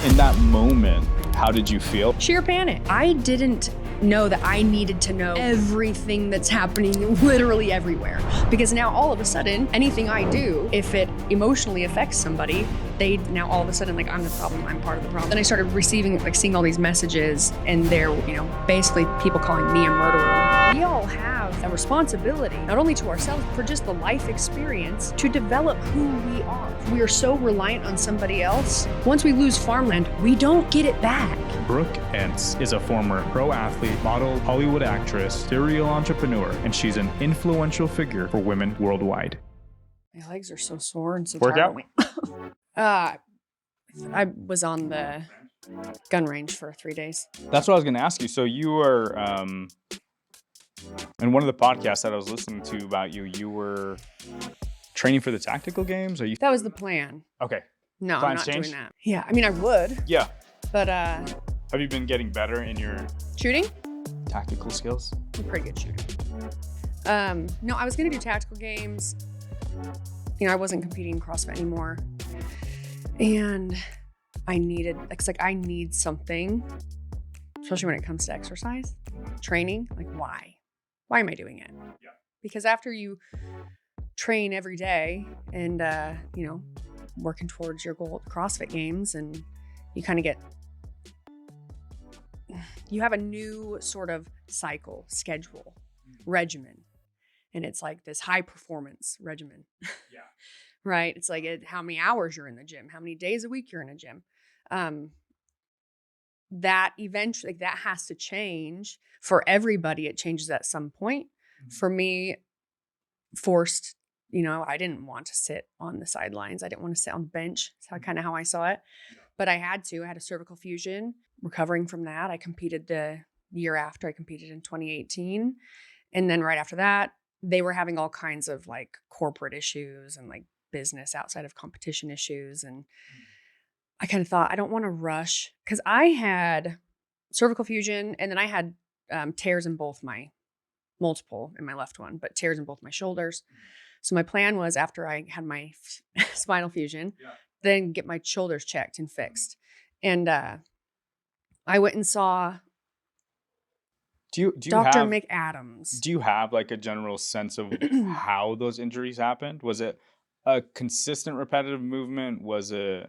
In that moment, how did you feel? Sheer panic. I didn't know that I needed to know everything that's happening literally everywhere. Because now all of a sudden, anything I do, if it emotionally affects somebody, they now all of a sudden, like, I'm the problem, I'm part of the problem. Then I started receiving, like, seeing all these messages, and they're, basically people calling me a murderer. We all have a responsibility, not only to ourselves, for just the life experience to develop who we are. We are so reliant on somebody else. Once we lose farmland, we don't get it back. Brooke Ences is a former pro athlete, model, Hollywood actress, serial entrepreneur, and she's an influential figure for women worldwide. My legs are so sore and so Workout? tired. I was on the gun range for 3 days. That's what I was going to ask you. So you were, in one of the podcasts that I was listening to about you, you were training for the tactical games? Or you? That was the plan. Okay. No, Plans I'm not changed? doing that. Yeah, I mean, I would, Yeah. but Have you been getting better in your shooting? tactical skills? I'm a pretty good shooter. No, I was gonna do tactical games. I wasn't competing in CrossFit anymore. And I needed, I need something, especially when it comes to exercise, training. Like, why? Why am I doing it? Yeah. Because after you train every day and, working towards your goal at the CrossFit games, and you kind of you have a new sort of cycle, schedule, regimen. And it's like this high performance regimen. Yeah. Right? It's like how many hours you're in the gym, how many days a week you're in a gym. That eventually, that has to change for everybody. It changes at some point. Mm-hmm. For me, forced, I didn't want to sit on the sidelines. I didn't want to sit on the bench. That's kind of how I saw it. Yeah. But I had to. I had a cervical fusion. Recovering from that, I competed the year after. I competed in 2018. And then right after that, they were having all kinds of like corporate issues and like business outside of competition issues. And I kind of thought, I don't want to rush, because I had cervical fusion, and then I had tears in both multiple in my left one, but tears in both my shoulders. So my plan was, after I had my spinal fusion, then get my shoulders checked and fixed. And I went and saw Do you Dr. have, McAdams. Do you have like a general sense of how those injuries happened? Was it a consistent repetitive movement? Was it,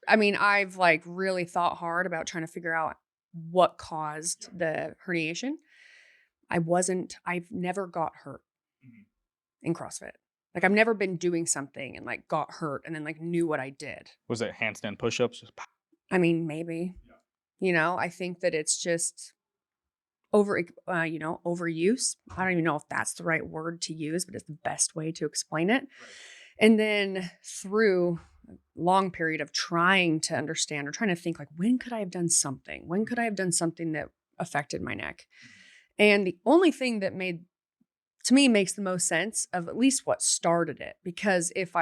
I mean, I've like really thought hard about trying to figure out what caused the herniation. I've never got hurt in CrossFit. Like, I've never been doing something and like got hurt and then like knew what I did. Was it handstand push-ups? I mean, maybe, I think that it's just overuse. I don't even know if that's the right word to use, but it's the best way to explain it. Right. And then through a long period of trying to understand or trying to think, like, when could I have done something? When could I have done something that affected my neck? And the only thing that makes the most sense of at least what started it, because if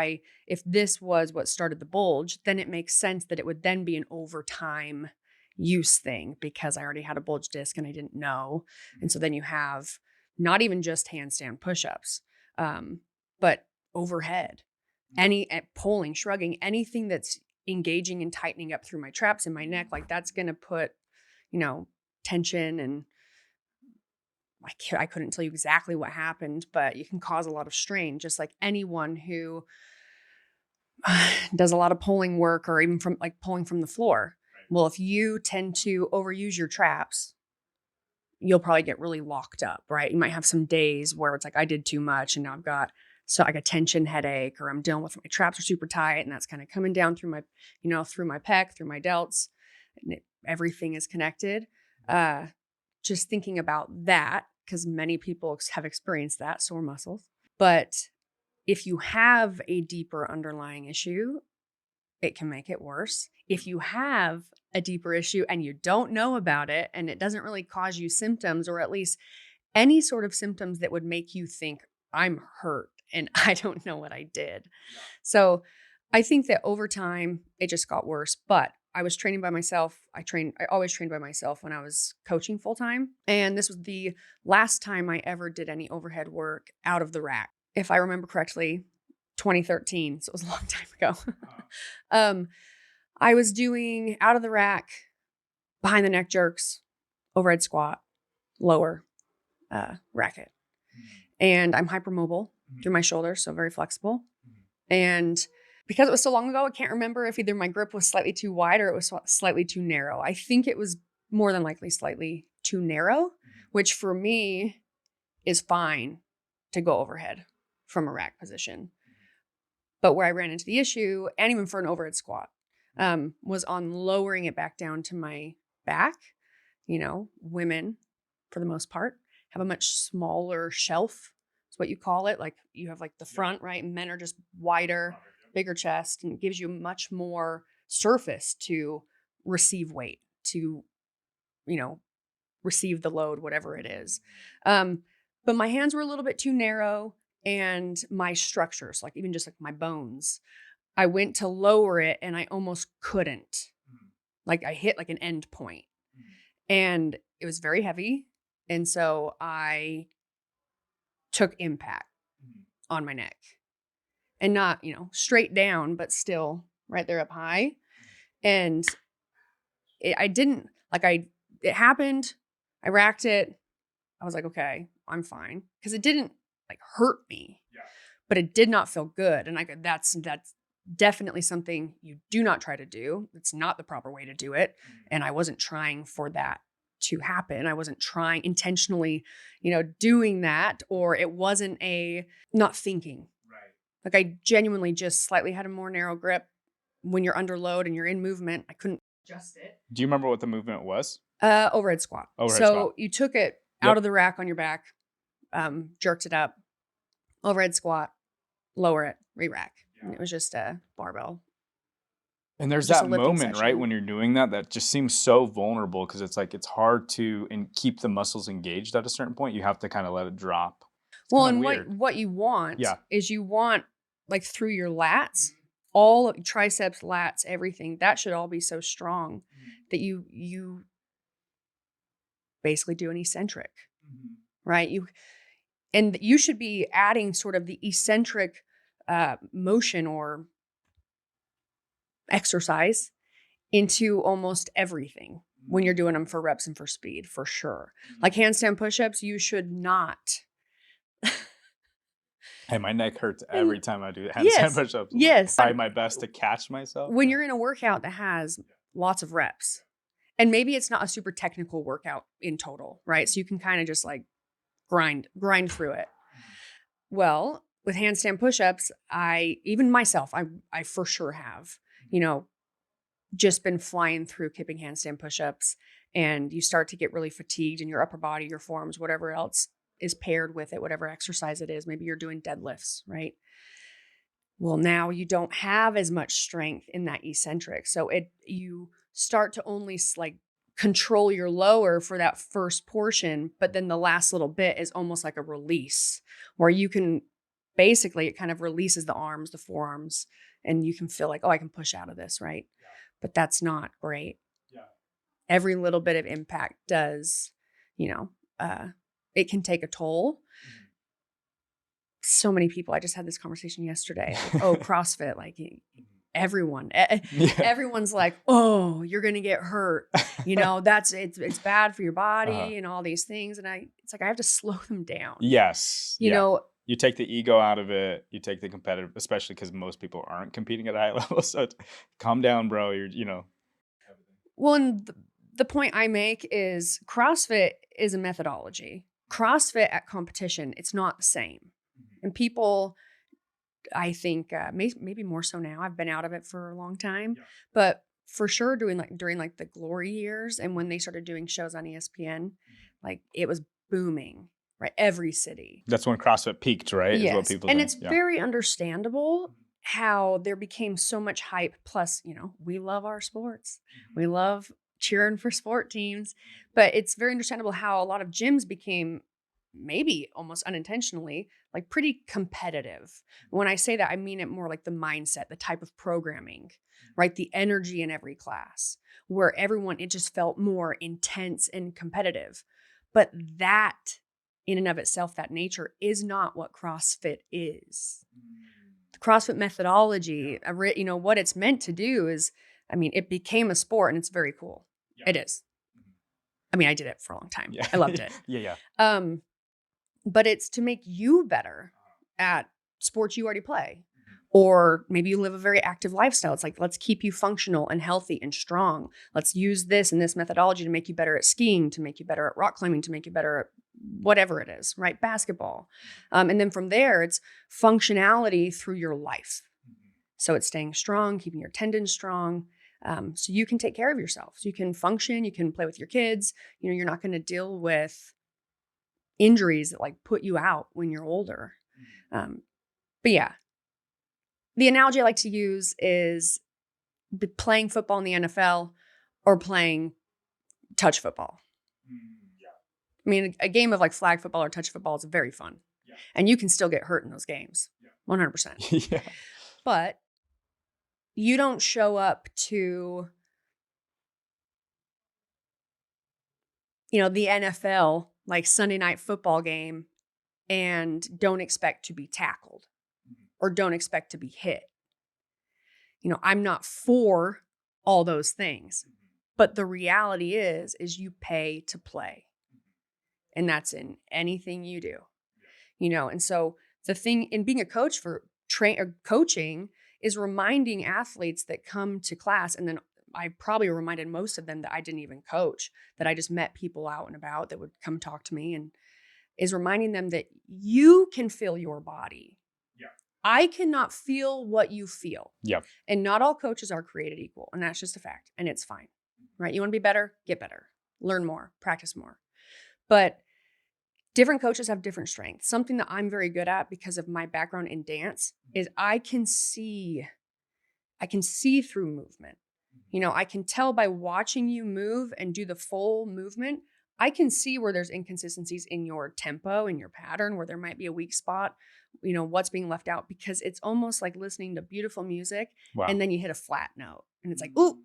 this was what started the bulge, then it makes sense that it would then be an overtime use thing, because I already had a bulge disc and I didn't know. And so then you have not even just handstand push-ups, but overhead, pulling, shrugging, anything that's engaging and tightening up through my traps in my neck, like that's going to put, tension. And I couldn't tell you exactly what happened, but you can cause a lot of strain, just like anyone who does a lot of pulling work, or even from like pulling from the floor. Well, if you tend to overuse your traps, you'll probably get really locked up, right? You might have some days where it's like, I did too much and now I've got a tension headache, or I'm dealing with my traps are super tight, and that's kind of coming down through my, through my pec, through my delts, and everything is connected. Just thinking about that, because many people have experienced that, sore muscles. But if you have a deeper underlying issue, it can make it worse. If you have a deeper issue and you don't know about it, and it doesn't really cause you symptoms, or at least any sort of symptoms that would make you think, I'm hurt and I don't know what I did. So I think that over time, it just got worse. But I was training by myself. I always trained by myself when I was coaching full time. And this was the last time I ever did any overhead work out of the rack. If I remember correctly, 2013. So it was a long time ago. I was doing out of the rack, behind the neck jerks, overhead squat, lower racket. And I'm hypermobile through my shoulders, so very flexible. And because it was so long ago, I can't remember if either my grip was slightly too wide or it was slightly too narrow. I think it was more than likely slightly too narrow, which for me is fine to go overhead from a rack position. But where I ran into the issue, and even for an overhead squat, was on lowering it back down to my back. You know, women, for the most part, have a much smaller shelf. Is what you call it. Like you have like the front, right? And men are just wider, bigger chest, and it gives you much more surface to receive weight, to, you know, receive the load, whatever it is. But my hands were a little bit too narrow, and my structures, like even just like my bones, I went to lower it and I almost couldn't. Like I hit like an end point, and it was very heavy. And so I took impact on my neck, and not, you know, straight down, but still right there up high. And it happened. I racked it. I was like, okay, I'm fine. Cause it didn't like hurt me, but it did not feel good. And that's definitely something you do not try to do. It's not the proper way to do it. And I wasn't trying for that to happen. I wasn't trying intentionally, you know, doing that, or it wasn't not thinking. Right. Like I genuinely just slightly had a more narrow grip. When you're under load and you're in movement, I couldn't adjust it. Do you remember what the movement was? Overhead squat. So you took it out of the rack on your back, jerked it up, overhead squat, lower it, re-rack. And it was just a barbell. And there's that moment, right, when you're doing that just seems so vulnerable, because it's like it's hard to keep the muscles engaged at a certain point. You have to kind of let it drop. Well, and what you want is you want, like, through your lats, all of triceps, lats, everything, that should all be so strong that you basically do an eccentric, right? You should be adding sort of the eccentric motion or exercise into almost everything when you're doing them for reps and for speed, for sure. Like handstand push-ups, you should not. Hey, my neck hurts every time I do handstand push-ups. Yes. I try my best to catch myself. When you're in a workout that has lots of reps, and maybe it's not a super technical workout in total, right? So you can kind of just like grind through it. Well, with handstand push-ups, even myself, I for sure have, you know, just been flying through kipping handstand push-ups, and you start to get really fatigued in your upper body, your forearms, whatever else is paired with it, whatever exercise it is. Maybe you're doing deadlifts, right? Well, now you don't have as much strength in that eccentric. So you start to only like control your lower for that first portion, but then the last little bit is almost like a release where you can basically, it kind of releases the arms, the forearms, and you can feel like, oh, I can push out of this, right? Yeah. But that's not great. Yeah. Every little bit of impact does, you know, it can take a toll. So many people, I just had this conversation yesterday, like, oh, CrossFit, like everyone's like, oh, you're going to get hurt. You know, it's bad for your body and all these things. And it's like, I have to slow them down. Yes. You know, you take the ego out of it. You take the competitive, especially because most people aren't competing at a high level. So calm down, bro. You know. Well, and the point I make is CrossFit is a methodology. CrossFit at competition, it's not the same. And people, I think, maybe more so now. I've been out of it for a long time, but for sure during the glory years and when they started doing shows on ESPN, like it was booming, right? Every city. That's when CrossFit peaked, right? Yes. Is what people and think. It's very understandable how there became so much hype. Plus, you know, we love our sports. We love cheering for sport teams, but it's very understandable how a lot of gyms became, maybe almost unintentionally, like pretty competitive. When I say that, I mean it more like the mindset, the type of programming, right? The energy in every class where it just felt more intense and competitive. But that in and of itself, that nature is not what CrossFit is. The CrossFit methodology, you know, what it's meant to do is I mean, it became a sport and it's very cool. Yeah. It is. I mean, I did it for a long time. Yeah. I loved it. Yeah. But it's to make you better at sports you already play. Or maybe you live a very active lifestyle. It's like, let's keep you functional and healthy and strong. Let's use this and this methodology to make you better at skiing, to make you better at rock climbing, to make you better at whatever it is, right? Basketball. And then from there, it's functionality through your life. So it's staying strong, keeping your tendons strong, so you can take care of yourself. So you can function, you can play with your kids. You're not going to deal with injuries that like put you out when you're older. But yeah. The analogy I like to use is playing football in the NFL or playing touch football. Yeah. I mean, a game of like flag football or touch football is very fun. Yeah. And you can still get hurt in those games. Yeah. 100%. Yeah. But you don't show up to, the NFL, like Sunday night football game, and don't expect to be tackled. Or don't expect to be hit. I'm not for all those things, but the reality is you pay to play. And that's in anything you do, and so the thing in being a coach for coaching is reminding athletes that come to class. And then I probably reminded most of them that I didn't even coach, that I just met people out and about that would come talk to me, and is reminding them that you can feel your body. I cannot feel what you feel. Yeah. And not all coaches are created equal. And that's just a fact. And it's fine. Right? You want to be better? Get better. Learn more. Practice more. But different coaches have different strengths. Something that I'm very good at because of my background in dance is I can see through movement. I can tell by watching you move and do the full movement. I can see where there's inconsistencies in your tempo, in your pattern, where there might be a weak spot, what's being left out, because it's almost like listening to beautiful music. Wow. And then you hit a flat note and it's like, ooh,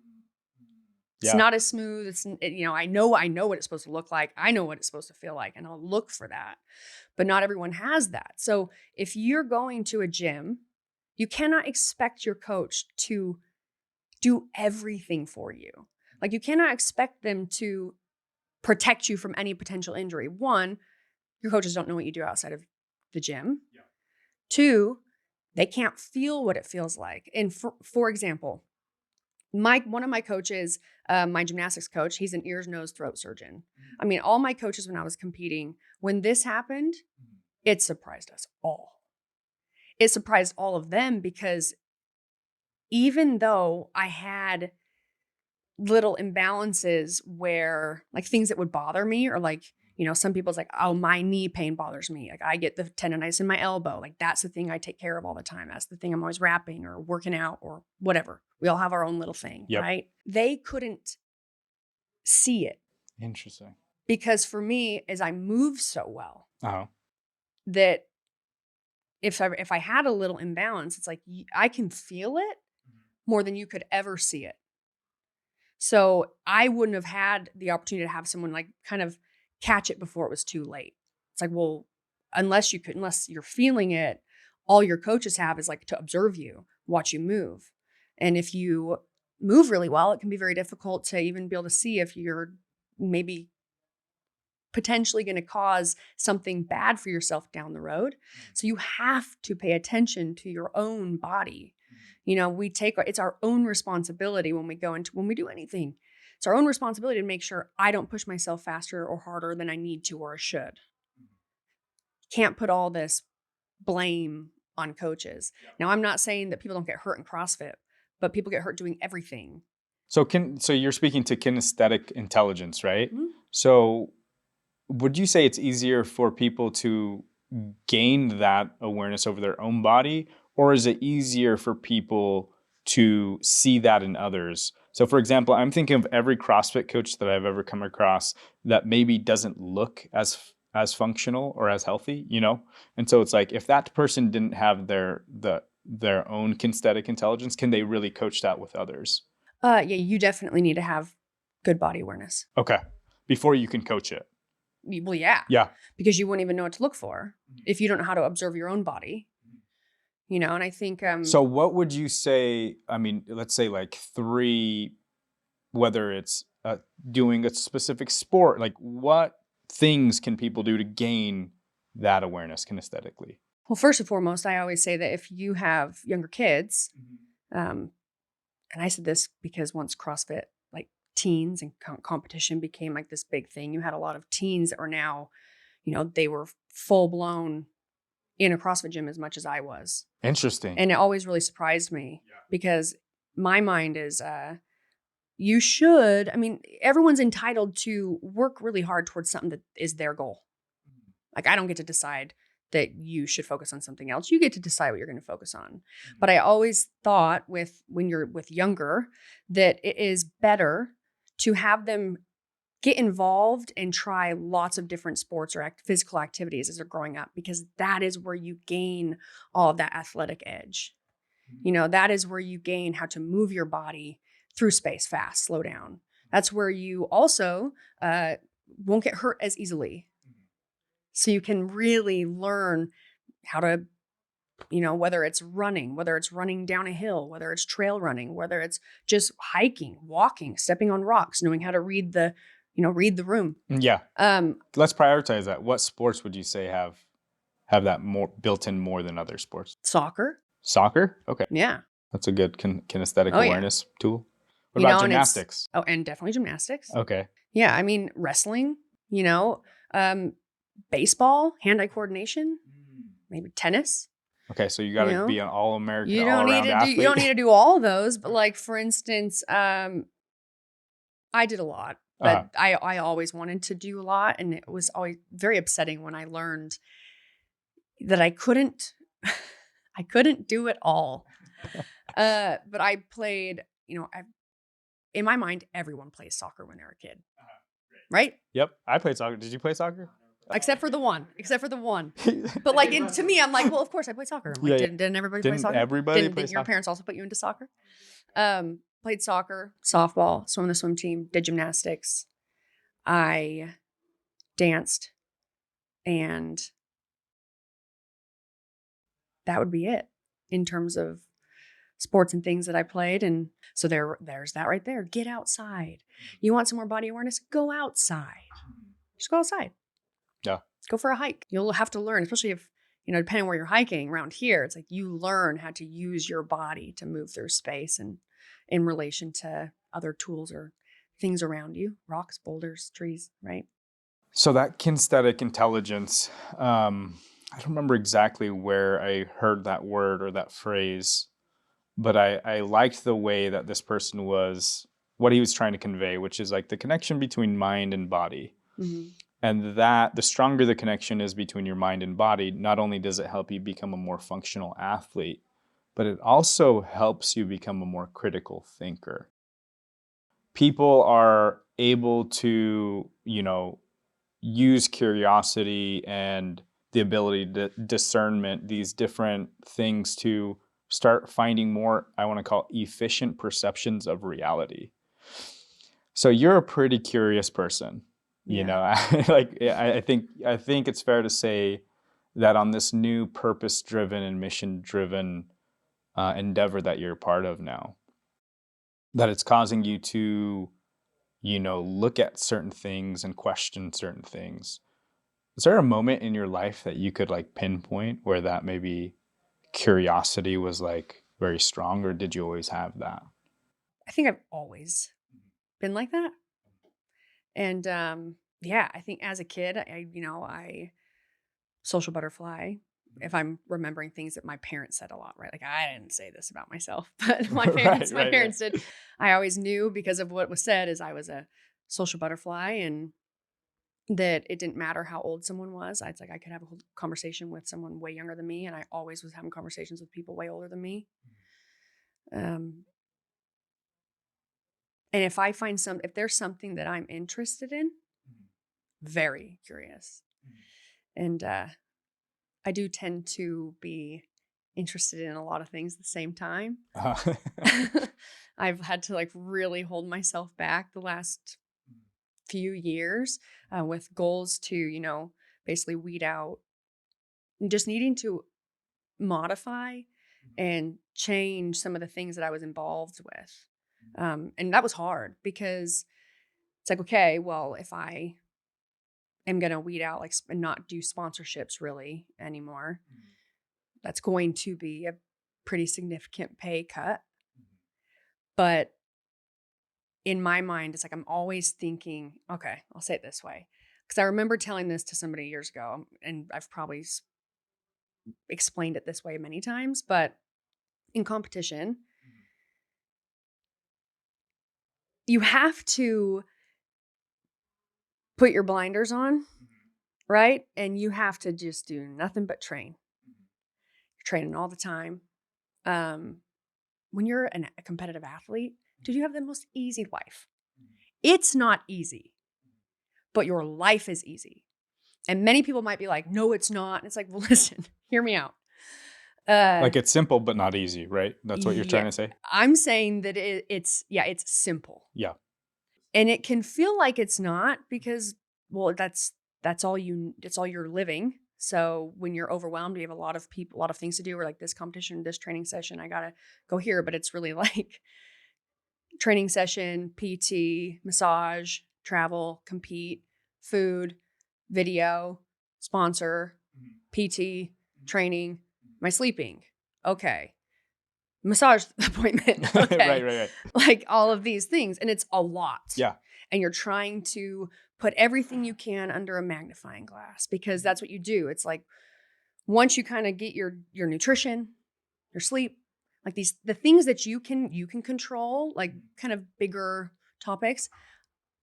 it's not as smooth. I know what it's supposed to look like. I know what it's supposed to feel like, and I'll look for that. But not everyone has that. So if you're going to a gym, you cannot expect your coach to do everything for you. Like you cannot expect them to protect you from any potential injury. One, your coaches don't know what you do outside of the gym. Yeah. Two, they can't feel what it feels like. And for example, one of my coaches, my gymnastics coach, he's an ears, nose, throat surgeon. I mean, all my coaches when I was competing, when this happened, it surprised us all. It surprised all of them because even though I had little imbalances where like things that would bother me, or like, some people's like, oh, my knee pain bothers me. Like I get the tendonitis in my elbow. Like that's the thing I take care of all the time. That's the thing I'm always wrapping or working out or whatever. We all have our own little thing, right? They couldn't see it. Interesting. Because for me, as I move so well, that if I had a little imbalance, it's like I can feel it more than you could ever see it. So I wouldn't have had the opportunity to have someone like kind of catch it before it was too late. It's like, well, unless you're feeling it, all your coaches have is like to observe you, watch you move. And if you move really well, it can be very difficult to even be able to see if you're maybe potentially going to cause something bad for yourself down the road. So you have to pay attention to your own body. It's our own responsibility when we do anything. It's our own responsibility to make sure I don't push myself faster or harder than I need to or should. Can't put all this blame on coaches. Yeah. Now, I'm not saying that people don't get hurt in CrossFit, but people get hurt doing everything. So you're speaking to kinesthetic intelligence, right? Mm-hmm. So would you say it's easier for people to gain that awareness over their own body, or is it easier for people to see that in others? So for example, I'm thinking of every CrossFit coach that I've ever come across that maybe doesn't look as functional or as healthy, And so it's like, if that person didn't have their own kinesthetic intelligence, can they really coach that with others? Yeah, you definitely need to have good body awareness. Okay. Before you can coach it. Well, yeah. Yeah. Because you wouldn't even know what to look for if you don't know how to observe your own body. you know, and I think, So what would you say, I mean, let's say like 3, whether it's doing a specific sport, like what things can people do to gain that awareness kinesthetically? well, first and foremost, I always say that if you have younger kids, um, and I said this because once CrossFit, like teens and competition became like this big thing, you had a lot of teens that were now, you know, they were full blown in a CrossFit gym as much as I was. Interesting. And it always really surprised me because my mind is, you should, I mean, everyone's entitled to work really hard towards something that is their goal. Like, I don't get to decide that you should focus on something else. You get to decide what you're going to focus on. But I always thought when you're with younger, that it is better to have them get involved and try lots of different sports or physical activities as they're growing up, because that is where you gain all of that athletic edge. You know, that is where you gain how to move your body through space fast, slow down. That's where you also won't get hurt as easily. So you can really learn how to, you know, whether it's running down a hill, whether it's trail running, whether it's just hiking, walking, stepping on rocks, knowing how to read the room. Yeah. Let's prioritize that. What sports would you say have that more built in more than other sports? Soccer. Soccer? Okay. Yeah. That's a good kinesthetic awareness tool. What about gymnastics? And definitely gymnastics. Okay. Yeah. I mean, wrestling, you know, baseball, hand-eye coordination, maybe tennis. Okay, so you got to be an all-American, all-around athlete. You don't need to do all those, but like for instance, I did a lot, but I always wanted to do a lot, and it was always very upsetting when I learned that I couldn't do it all. But I played, you know, in my mind, everyone plays soccer when they're a kid, right? Yep, I played soccer. Did you play soccer? Except for the one. But like, to me, I'm like, well, of course I played soccer. I'm like, didn't everybody play soccer? Didn't your parents also put you into soccer? Played soccer, softball, swam in the swim team, did gymnastics. I danced, and that would be it in terms of sports and things that I played. And so there's that right there. Get outside. You want some more body awareness? Go outside. Just go outside. Yeah. Go for a hike. You'll have to learn, especially if, you know, depending on where you're hiking around here, it's like you learn how to use your body to move through space and in relation to other tools or things around you, rocks, boulders, trees, right? So that kinesthetic intelligence, I don't remember exactly where I heard that word or that phrase, but I liked the way that this person what he was trying to convey, which is like the connection between mind and body. Mm-hmm. And that the stronger the connection is between your mind and body, not only does it help you become a more functional athlete, but it also helps you become a more critical thinker. People are able to, you know, use curiosity and the ability to discernment, these different things to start finding more, I want to call efficient perceptions of reality. So you're a pretty curious person. You know, like I think it's fair to say that on this new purpose-driven and mission-driven endeavor that you're a part of now, that it's causing you to, you know, look at certain things and question certain things. Is there a moment in your life that you could like pinpoint where that maybe curiosity was like very strong, or did you always have that? I think I've always been like that. And yeah, I think as a kid, I social butterfly. If I'm remembering things that my parents said a lot, right? Like I didn't say this about myself, but my parents did. I always knew because of what was said is I was a social butterfly, and that it didn't matter how old someone was. I could have a whole conversation with someone way younger than me, and I always was having conversations with people way older than me. And if there's something that I'm interested in, very curious. And I do tend to be interested in a lot of things at the same time. I've had to like really hold myself back the last few years with goals to, you know, basically weed out just needing to modify and change some of the things that I was involved with. And that was hard because it's like, okay, well, if I am going to weed out like and not do sponsorships really anymore, that's going to be a pretty significant pay cut. But in my mind, it's like I'm always thinking, okay, I'll say it this way. Because I remember telling this to somebody years ago, and I've probably explained it this way many times, but in competition, you have to put your blinders on, right? And you have to just do nothing but train. You're training all the time. When you're a competitive athlete, dude, you have the most easy life. It's not easy, but your life is easy. And many people might be like, no, it's not. And it's like, well, listen, hear me out. Like it's simple, but not easy, right? That's what you're trying to say? I'm saying that it's simple. Yeah. And it can feel like it's not because, well, that's all you're living. So when you're overwhelmed, you have a lot of things to do, or like this competition, this training session, I got to go here. But it's really like training session, PT, massage, travel, compete, food, video, sponsor, PT, training, my sleeping. Okay. Massage appointment. Okay. Right. Like all of these things. And it's a lot. Yeah. And you're trying to put everything you can under a magnifying glass because that's what you do. It's like once you kind of get your nutrition, your sleep, like the things that you can control, like kind of bigger topics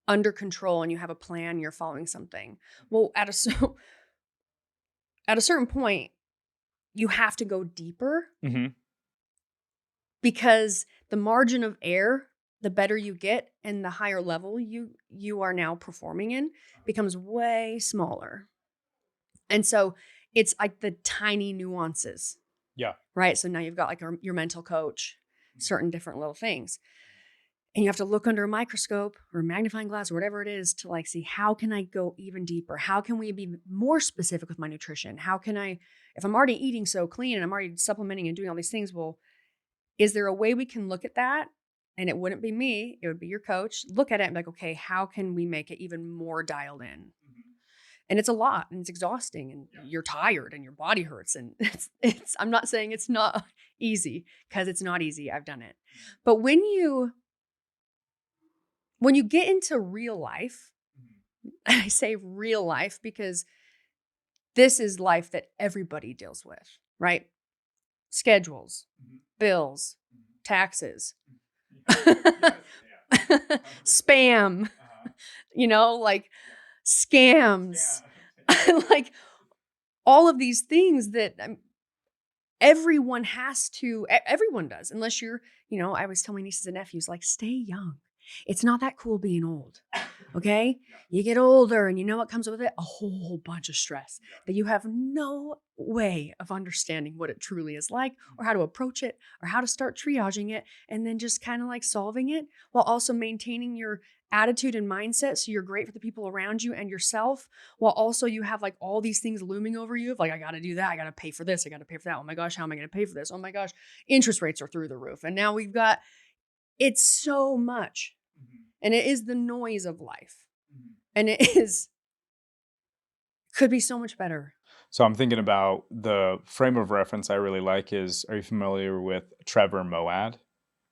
under control, and you have a plan, you're following something. Well, at a certain point, you have to go deeper because the margin of error, the better you get and the higher level you are now performing in, becomes way smaller. And so it's like the tiny nuances. Yeah. Right. So now you've got like your mental coach, certain different little things. And you have to look under a microscope or a magnifying glass or whatever it is to like see, how can I go even deeper? How can we be more specific with my nutrition? How can I, if I'm already eating so clean and I'm already supplementing and doing all these things, well, is there a way we can look at that? And it wouldn't be me, it would be your coach. Look at it and be like, okay, how can we make it even more dialed in? And it's a lot and it's exhausting and you're tired and your body hurts. And it's I'm not saying it's not easy because it's not easy. I've done it. But when you get into real life, and I say real life because this is life that everybody deals with, right? Schedules, bills, taxes, spam, like scams, like all of these things that everyone does, unless you're, I always tell my nieces and nephews, like, stay young. It's not that cool being old. Okay. You get older and you know what comes with it? A whole bunch of stress that you have no way of understanding what it truly is like or how to approach it or how to start triaging it and then just kind of like solving it while also maintaining your attitude and mindset so you're great for the people around you and yourself, while also you have like all these things looming over you of like, I got to do that. I got to pay for this. I got to pay for that. Oh my gosh, how am I going to pay for this? Oh my gosh, interest rates are through the roof. And now it's so much. And it is the noise of life. And could be so much better. So I'm thinking about the frame of reference I really like is, are you familiar with Trevor Moawad?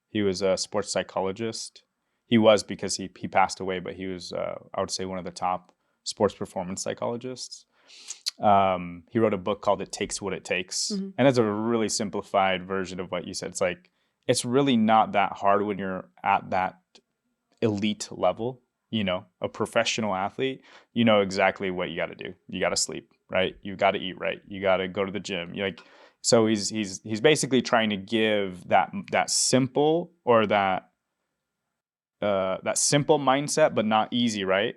He was a sports psychologist. He was, because he passed away, but he was, I would say, one of the top sports performance psychologists. He wrote a book called It Takes What It Takes. And it's a really simplified version of what you said. It's like, it's really not that hard when you're at that elite level, a professional athlete. You know exactly what you got to do. You got to sleep, right? You got to eat right. You got to go to the gym. So he's basically trying to give that simple, or that simple mindset, but not easy, right?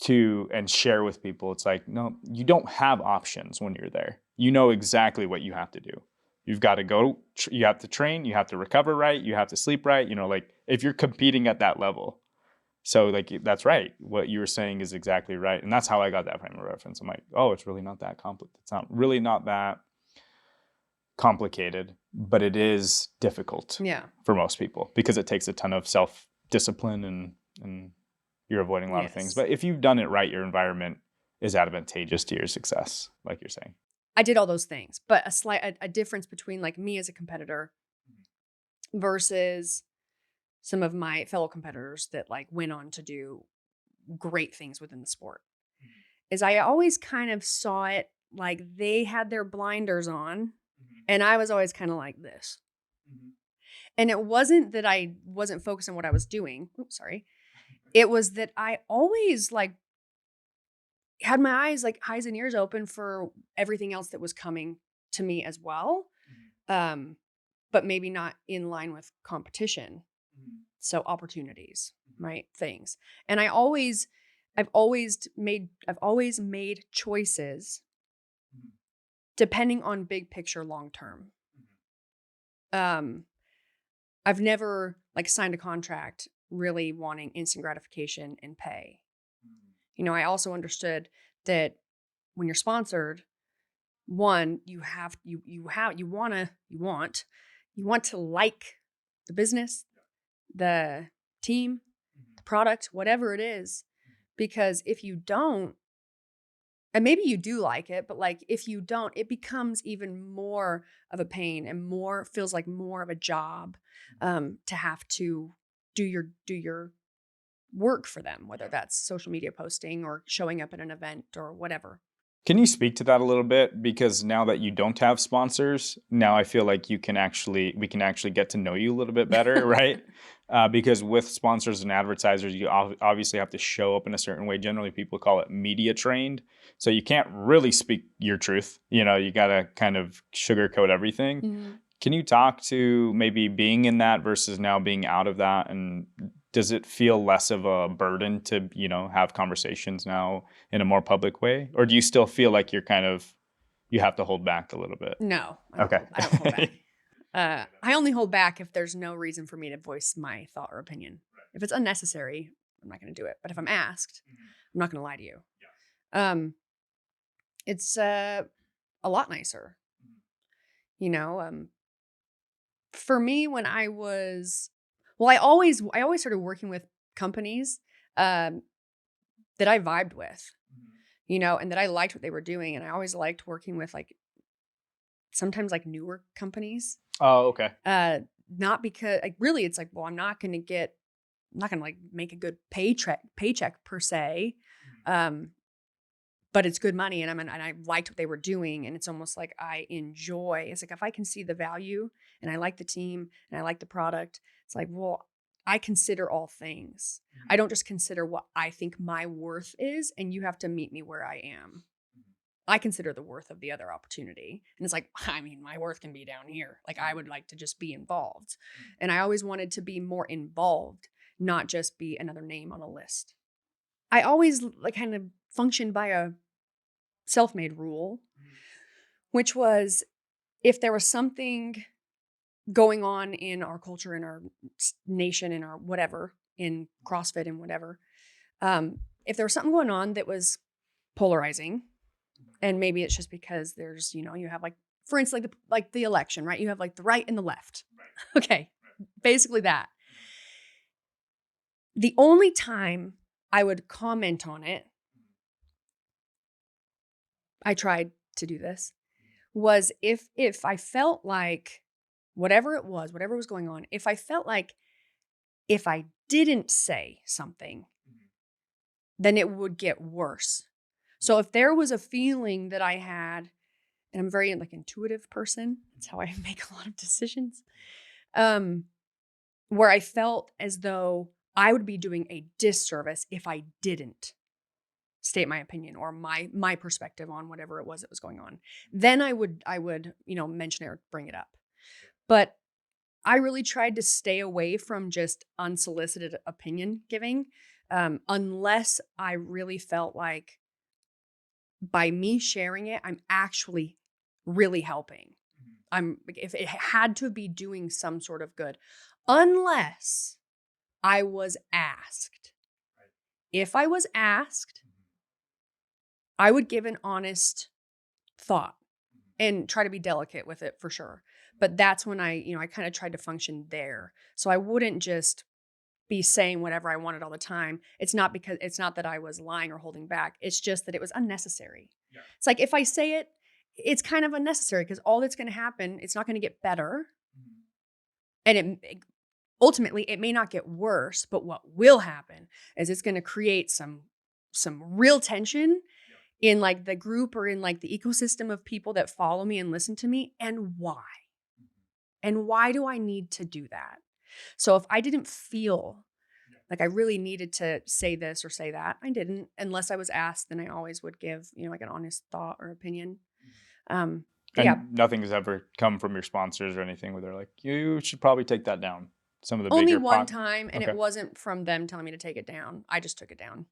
And share with people. It's like, no, you don't have options when you're there. You know exactly what you have to do. You've got to go, you have to train, you have to recover right, you have to sleep right, like if you're competing at that level. So like, that's right. What you were saying is exactly right. And that's how I got that frame of reference. I'm like, oh, it's really not that complex. It's not really not that complicated, but it is difficult Yeah. for most people because it takes a ton of self-discipline and you're avoiding a lot of things. Yes. But if you've done it right, your environment is advantageous to your success, like you're saying. I did all those things, but a difference between like me as a competitor versus some of my fellow competitors that like went on to do great things within the sport is I always kind of saw it like they had their blinders on and I was always kind of like this. And it wasn't that I wasn't focused on what I was doing. Oops, sorry. It was that I always like had my eyes and ears open for everything else that was coming to me as well. But maybe not in line with competition. So opportunities, right? Things. And I've always made choices depending on big picture long term. I've never like signed a contract really wanting instant gratification and pay. You know, I also understood that when you're sponsored, one, you want to like the business, the team, the product, whatever it is, because if you don't, and maybe you do like it, but like if you don't, it becomes even more of a pain and feels like more of a job to have to do your work for them, whether that's social media posting or showing up at an event or whatever. Can you speak to that a little bit? Because now that you don't have sponsors, now I feel like we can actually get to know you a little bit better, right? Because with sponsors and advertisers, you obviously have to show up in a certain way. Generally, people call it media trained. So you can't really speak your truth. You know, you got to kind of sugarcoat everything. Mm-hmm. Can you talk to maybe being in that versus now being out of that? And does it feel less of a burden to, have conversations now in a more public way? Or do you still feel like you have to hold back a little bit? No, Okay. I don't hold back. I only hold back if there's no reason for me to voice my thought or opinion. If it's unnecessary, I'm not going to do it. But if I'm asked, I'm not going to lie to you. It's a lot nicer. You know, for me, when I always started working with companies that I vibed with, and that I liked what they were doing. And I always liked working with like sometimes like newer companies. Oh, okay. Not because like really it's like, well, I'm not going to like make a good paycheck per se. But it's good money and I liked what they were doing. And it's almost like it's like if I can see the value and I like the team and I like the product, it's like, well, I consider all things. I don't just consider what I think my worth is and you have to meet me where I am. I consider the worth of the other opportunity. And it's like, I mean, my worth can be down here. Like I would like to just be involved. And I always wanted to be more involved, not just be another name on a list. I always like kind of functioned by a self-made rule, which was if there was something going on in our culture, in our nation, in our whatever, in CrossFit and whatever, if there was something going on that was polarizing, and maybe it's just because there's, you have like, for instance, like the election, right? You have like the right and the left. Right. Okay. Right. Basically that. The only time I would comment on it, I tried to do this, was if I felt like whatever was going on, if I felt like if I didn't say something, then it would get worse. So if there was a feeling that I had, and I'm a very like intuitive person, that's how I make a lot of decisions, where I felt as though I would be doing a disservice if I didn't state my opinion or my perspective on whatever it was that was going on, then I would mention it or bring it up. But I really tried to stay away from just unsolicited opinion giving, unless I really felt like by me sharing it, I'm actually really helping. If it had to be doing some sort of good, unless I was asked. If I was asked, I would give an honest thought and try to be delicate with it for sure. But that's when I kind of tried to function there. So I wouldn't just be saying whatever I wanted all the time. It's not that I was lying or holding back. It's just that it was unnecessary. Yeah. It's like if I say it, it's kind of unnecessary because all that's going to happen, it's not going to get better. Mm-hmm. And ultimately it may not get worse, but what will happen is it's going to create some real tension in like the group or in like the ecosystem of people that follow me and listen to me. And why? And why do I need to do that? So if I didn't feel like I really needed to say this or say that, I didn't, unless I was asked, then I always would give, like an honest thought or opinion. And nothing has ever come from your sponsors or anything where they're like, you should probably take that down. Some of the only bigger one time, and it wasn't from them telling me to take it down. I just took it down.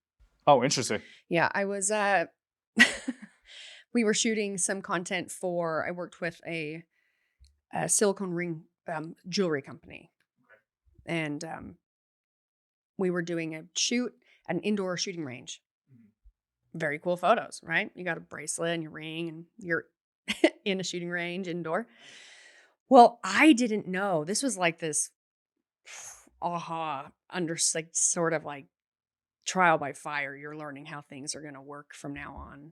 Oh, interesting. Yeah, I was, we were shooting some content I worked with a silicone ring jewelry company. Okay. And we were doing a shoot at an indoor shooting range. Mm-hmm. Very cool photos, right? You got a bracelet and your ring and you're in a shooting range indoor. Well, I didn't know. This was like this like sort of like trial by fire. You're learning how things are going to work from now on.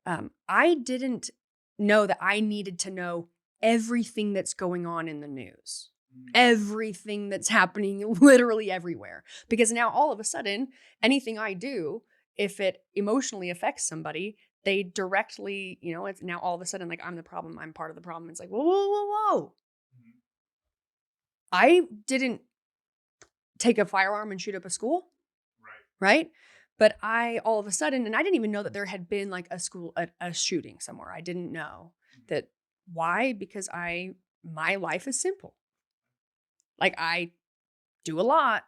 Mm-hmm. I didn't know that I needed to know everything that's going on in the news, everything that's happening literally everywhere. Because now all of a sudden, anything I do, if it emotionally affects somebody, they directly, it's now all of a sudden like I'm the problem, I'm part of the problem. It's like, whoa, whoa, whoa, whoa. Mm-hmm. I didn't take a firearm and shoot up a school. Right? But I all of a sudden, and I didn't even know that there had been like a shooting somewhere. I didn't know that. Why? Because my life is simple. Like I do a lot,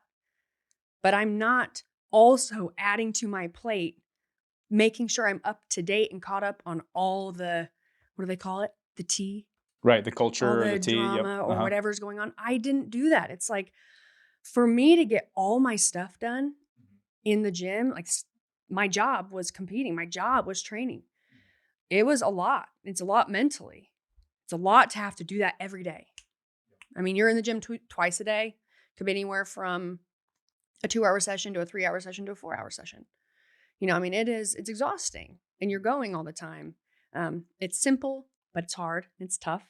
but I'm not also adding to my plate, making sure I'm up to date and caught up on all the, what do they call it? The tea. Right. The culture all or the tea. drama or whatever's going on. I didn't do that. It's like for me to get all my stuff done in the gym, like my job was competing. My job was training. It was a lot. It's a lot mentally. It's a lot to have to do that every day. I mean, you're in the gym twice a day. Could be anywhere from a 2-hour session to a 3-hour session to a 4-hour session. I mean, it's exhausting and you're going all the time. It's simple, but it's hard. It's tough.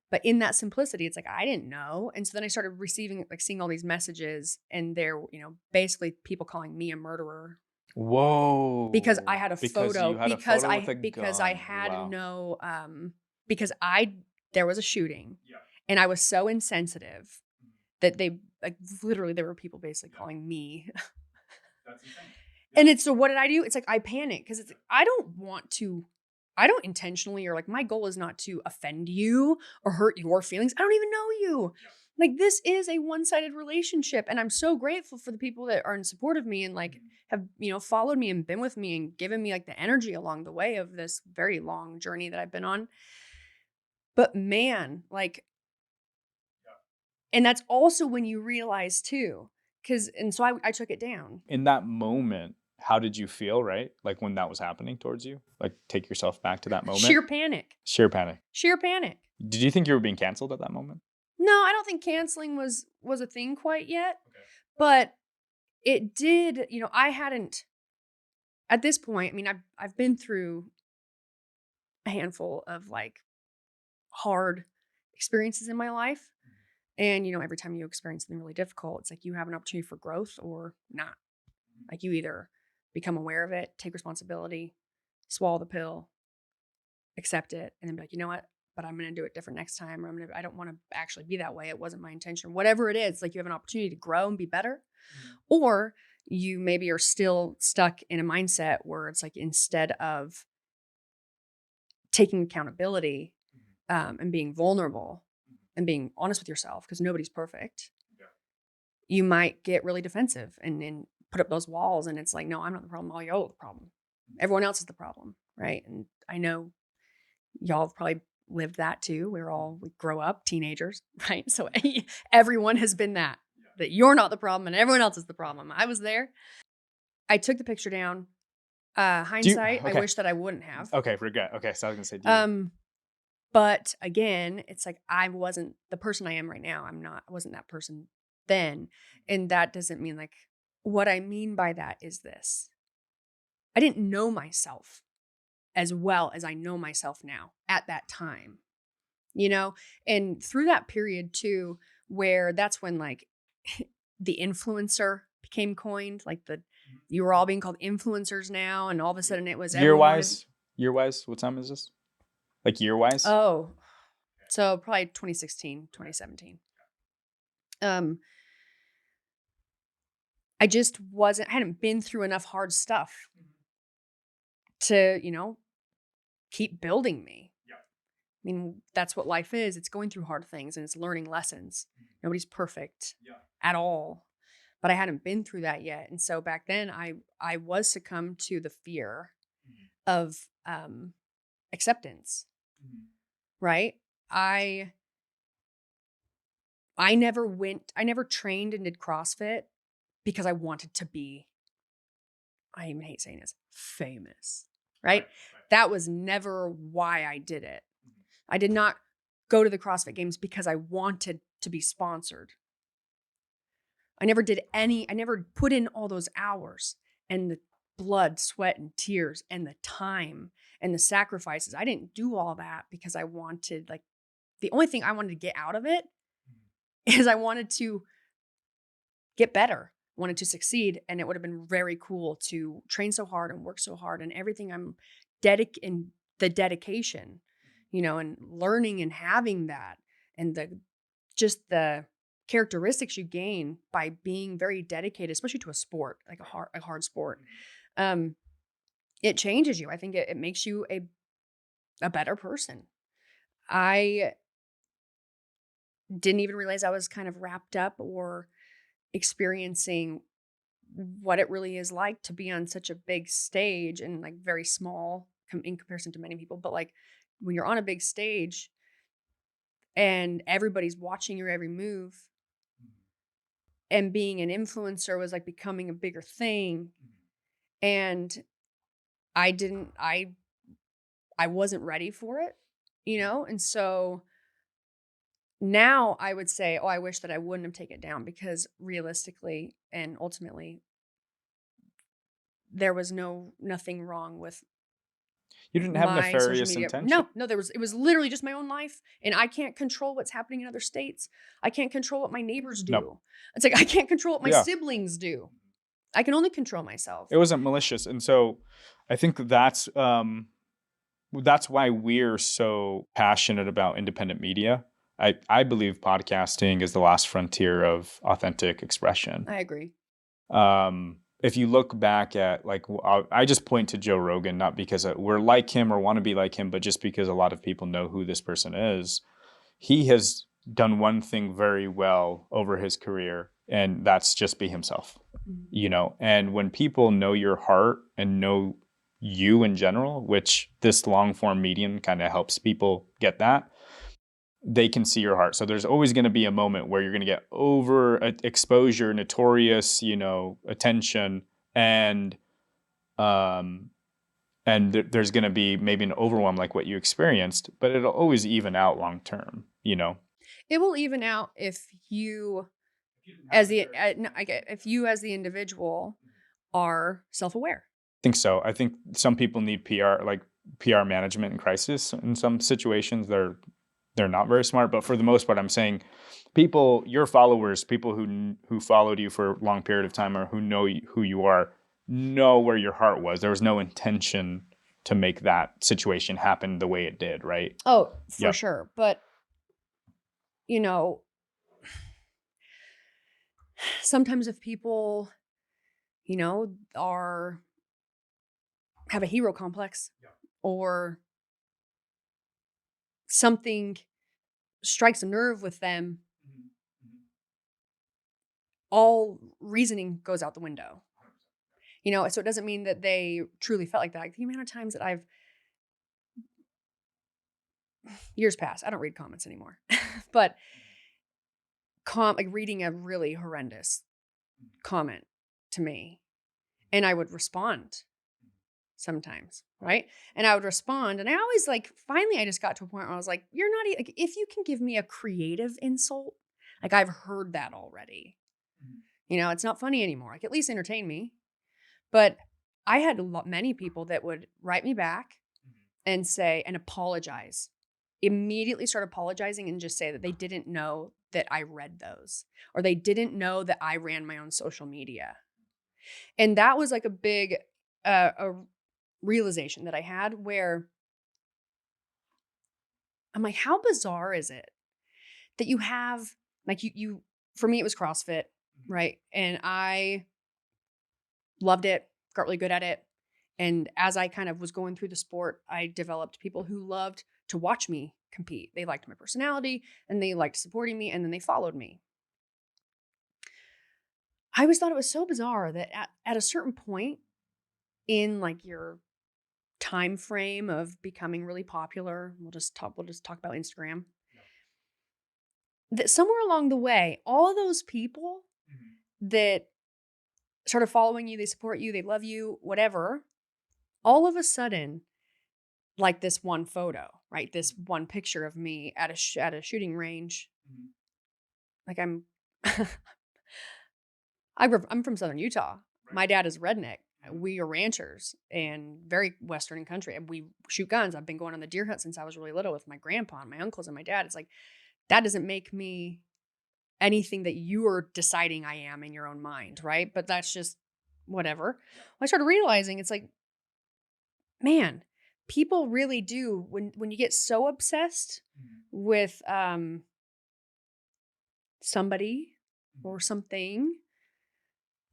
But in that simplicity, it's like, I didn't know. And so then I started seeing all these messages and they're, basically people calling me a murderer. Whoa. Because I had a photo. Because there was a shooting. Yeah. And I was so insensitive that they like literally there were people basically calling me. That's insane. Yeah. And so what did I do? It's like I panicked because it's like, I don't intentionally, or like my goal is not to offend you or hurt your feelings. I don't even know you. Yeah. Like this is a one-sided relationship. And I'm so grateful for the people that are in support of me and like have, followed me and been with me and given me like the energy along the way of this very long journey that I've been on. But man, like, and that's also when you realize too, so I took it down. In that moment, how did you feel, right? Like when that was happening towards you? Like take yourself back to that moment. Sheer panic. Did you think you were being canceled at that moment? No, I don't think canceling was a thing quite yet. Okay. But it did, I hadn't at this point, I mean, I've been through a handful of like hard experiences in my life. And, every time you experience something really difficult, it's like you have an opportunity for growth or not. Like you either become aware of it, take responsibility, swallow the pill, accept it, and then be like, you know what? But I'm going to do it different next time. Or I don't want to actually be that way. It wasn't my intention. Whatever it is, like you have an opportunity to grow and be better. Mm-hmm. Or you maybe are still stuck in a mindset where it's like instead of taking accountability and being vulnerable and being honest with yourself, because nobody's perfect, you might get really defensive and put up those walls. And it's like, no, I'm not the problem. All y'all are the problem. Everyone else is the problem, right? And I know y'all have probably lived that too. We grow up teenagers, right? So everyone has been that you're not the problem and everyone else is the problem. I was there. I took the picture down. Hindsight, I wish that I wouldn't have. Okay, regret. Okay, so I was gonna say, But again, it's like I wasn't the person I am right now. I wasn't that person then. And that doesn't mean like what I mean by that is this. I didn't know myself as well as I know myself now at that time, you know? And through that period too, where that's when like the influencer became coined, like you were all being called influencers now. And all of a sudden it was Year everyone wanted, wise, what time is this? Like year wise? oh, so probably 2016, 2017. I just I hadn't been through enough hard stuff to, keep building me. Yeah. I mean, that's what life is. It's going through hard things and it's learning lessons. Nobody's perfect at all. But I hadn't been through that yet. And so back then I was succumbed to the fear of acceptance. Right? I never trained and did CrossFit because I wanted to be, I even hate saying this, famous, right? That was never why I did it. I did not go to the CrossFit Games because I wanted to be sponsored. I never put in all those hours and the blood, sweat, and tears and the time and the sacrifices. I didn't do all that because I wanted, like, the only thing I wanted to get out of it is I wanted to get better, wanted to succeed. And it would have been very cool to train so hard and work so hard and everything in the dedication, and learning and having that and the characteristics you gain by being very dedicated, especially to a sport, like a hard sport. It changes you. I think it makes you a better person. I didn't even realize I was kind of wrapped up or experiencing what it really is like to be on such a big stage and like very small in comparison to many people. But like when you're on a big stage and everybody's watching your every move, and being an influencer was like becoming a bigger thing. And I wasn't ready for it, And so now I would say, oh, I wish that I wouldn't have taken it down because realistically and ultimately there was nothing wrong with You didn't have my social nefarious media. intention. No, it was literally just my own life. And I can't control what's happening in other states. I can't control what my neighbors do. No. It's like, I can't control what my Yeah. siblings do. I can only control myself. It wasn't malicious. And so I think that's why we're so passionate about independent media. I believe podcasting is the last frontier of authentic expression. I agree. If you look back at, like, I just point to Joe Rogan, not because we're like him or want to be like him, but just because a lot of people know who this person is. He has done one thing very well over his career, and that's just be himself, and when people know your heart and know you in general, which this long form medium kind of helps people get that, they can see your heart. So there's always going to be a moment where you're going to get over exposure, notorious, attention, and there's going to be maybe an overwhelm like what you experienced, but it'll always even out long term. It will even out if you as the individual are self-aware. I think so. I think some people need PR, like PR management in crisis. In some situations, they're not very smart, but for the most part, I'm saying people, your followers, people who followed you for a long period of time or who know who you are, know where your heart was. There was no intention to make that situation happen the way it did, right? Oh, for sure. But, sometimes if people, have a hero complex or something strikes a nerve with them, all reasoning goes out the window. So it doesn't mean that they truly felt like that. Like the amount of times that years past, I don't read comments anymore, but like reading a really horrendous comment to me, and I would respond sometimes, right? And I would respond, and I always like, finally, I just got to a point where I was like, you're not, like, if you can give me a creative insult, like I've heard that already. It's not funny anymore. Like, at least entertain me. But I had many people that would write me back and say, and apologize, immediately start apologizing and just say that they didn't know that I read those, or they didn't know that I ran my own social media. And that was like a big a realization that I had, where I'm like, how bizarre is it that you have, like, you for me, it was CrossFit, right? And I loved it, got really good at it. And as I kind of was going through the sport, I developed people who loved to watch me compete. They liked my personality and they liked supporting me, and then they followed me. I always thought it was so bizarre that at a certain point in like your time frame of becoming really popular, we'll just talk about Instagram, that somewhere along the way, all of those people that started following you, they support you, they love you, whatever, all of a sudden, like this one photo, right? This one picture of me at a shooting range. Like I'm from Southern Utah. Right. My dad is redneck. We are ranchers and very Western country. And we shoot guns. I've been going on the deer hunt since I was really little with my grandpa and my uncles and my dad. It's like, that doesn't make me anything that you are deciding I am in your own mind, right? But that's just whatever. I started realizing, it's like, man, people really do, when you get so obsessed with somebody or something,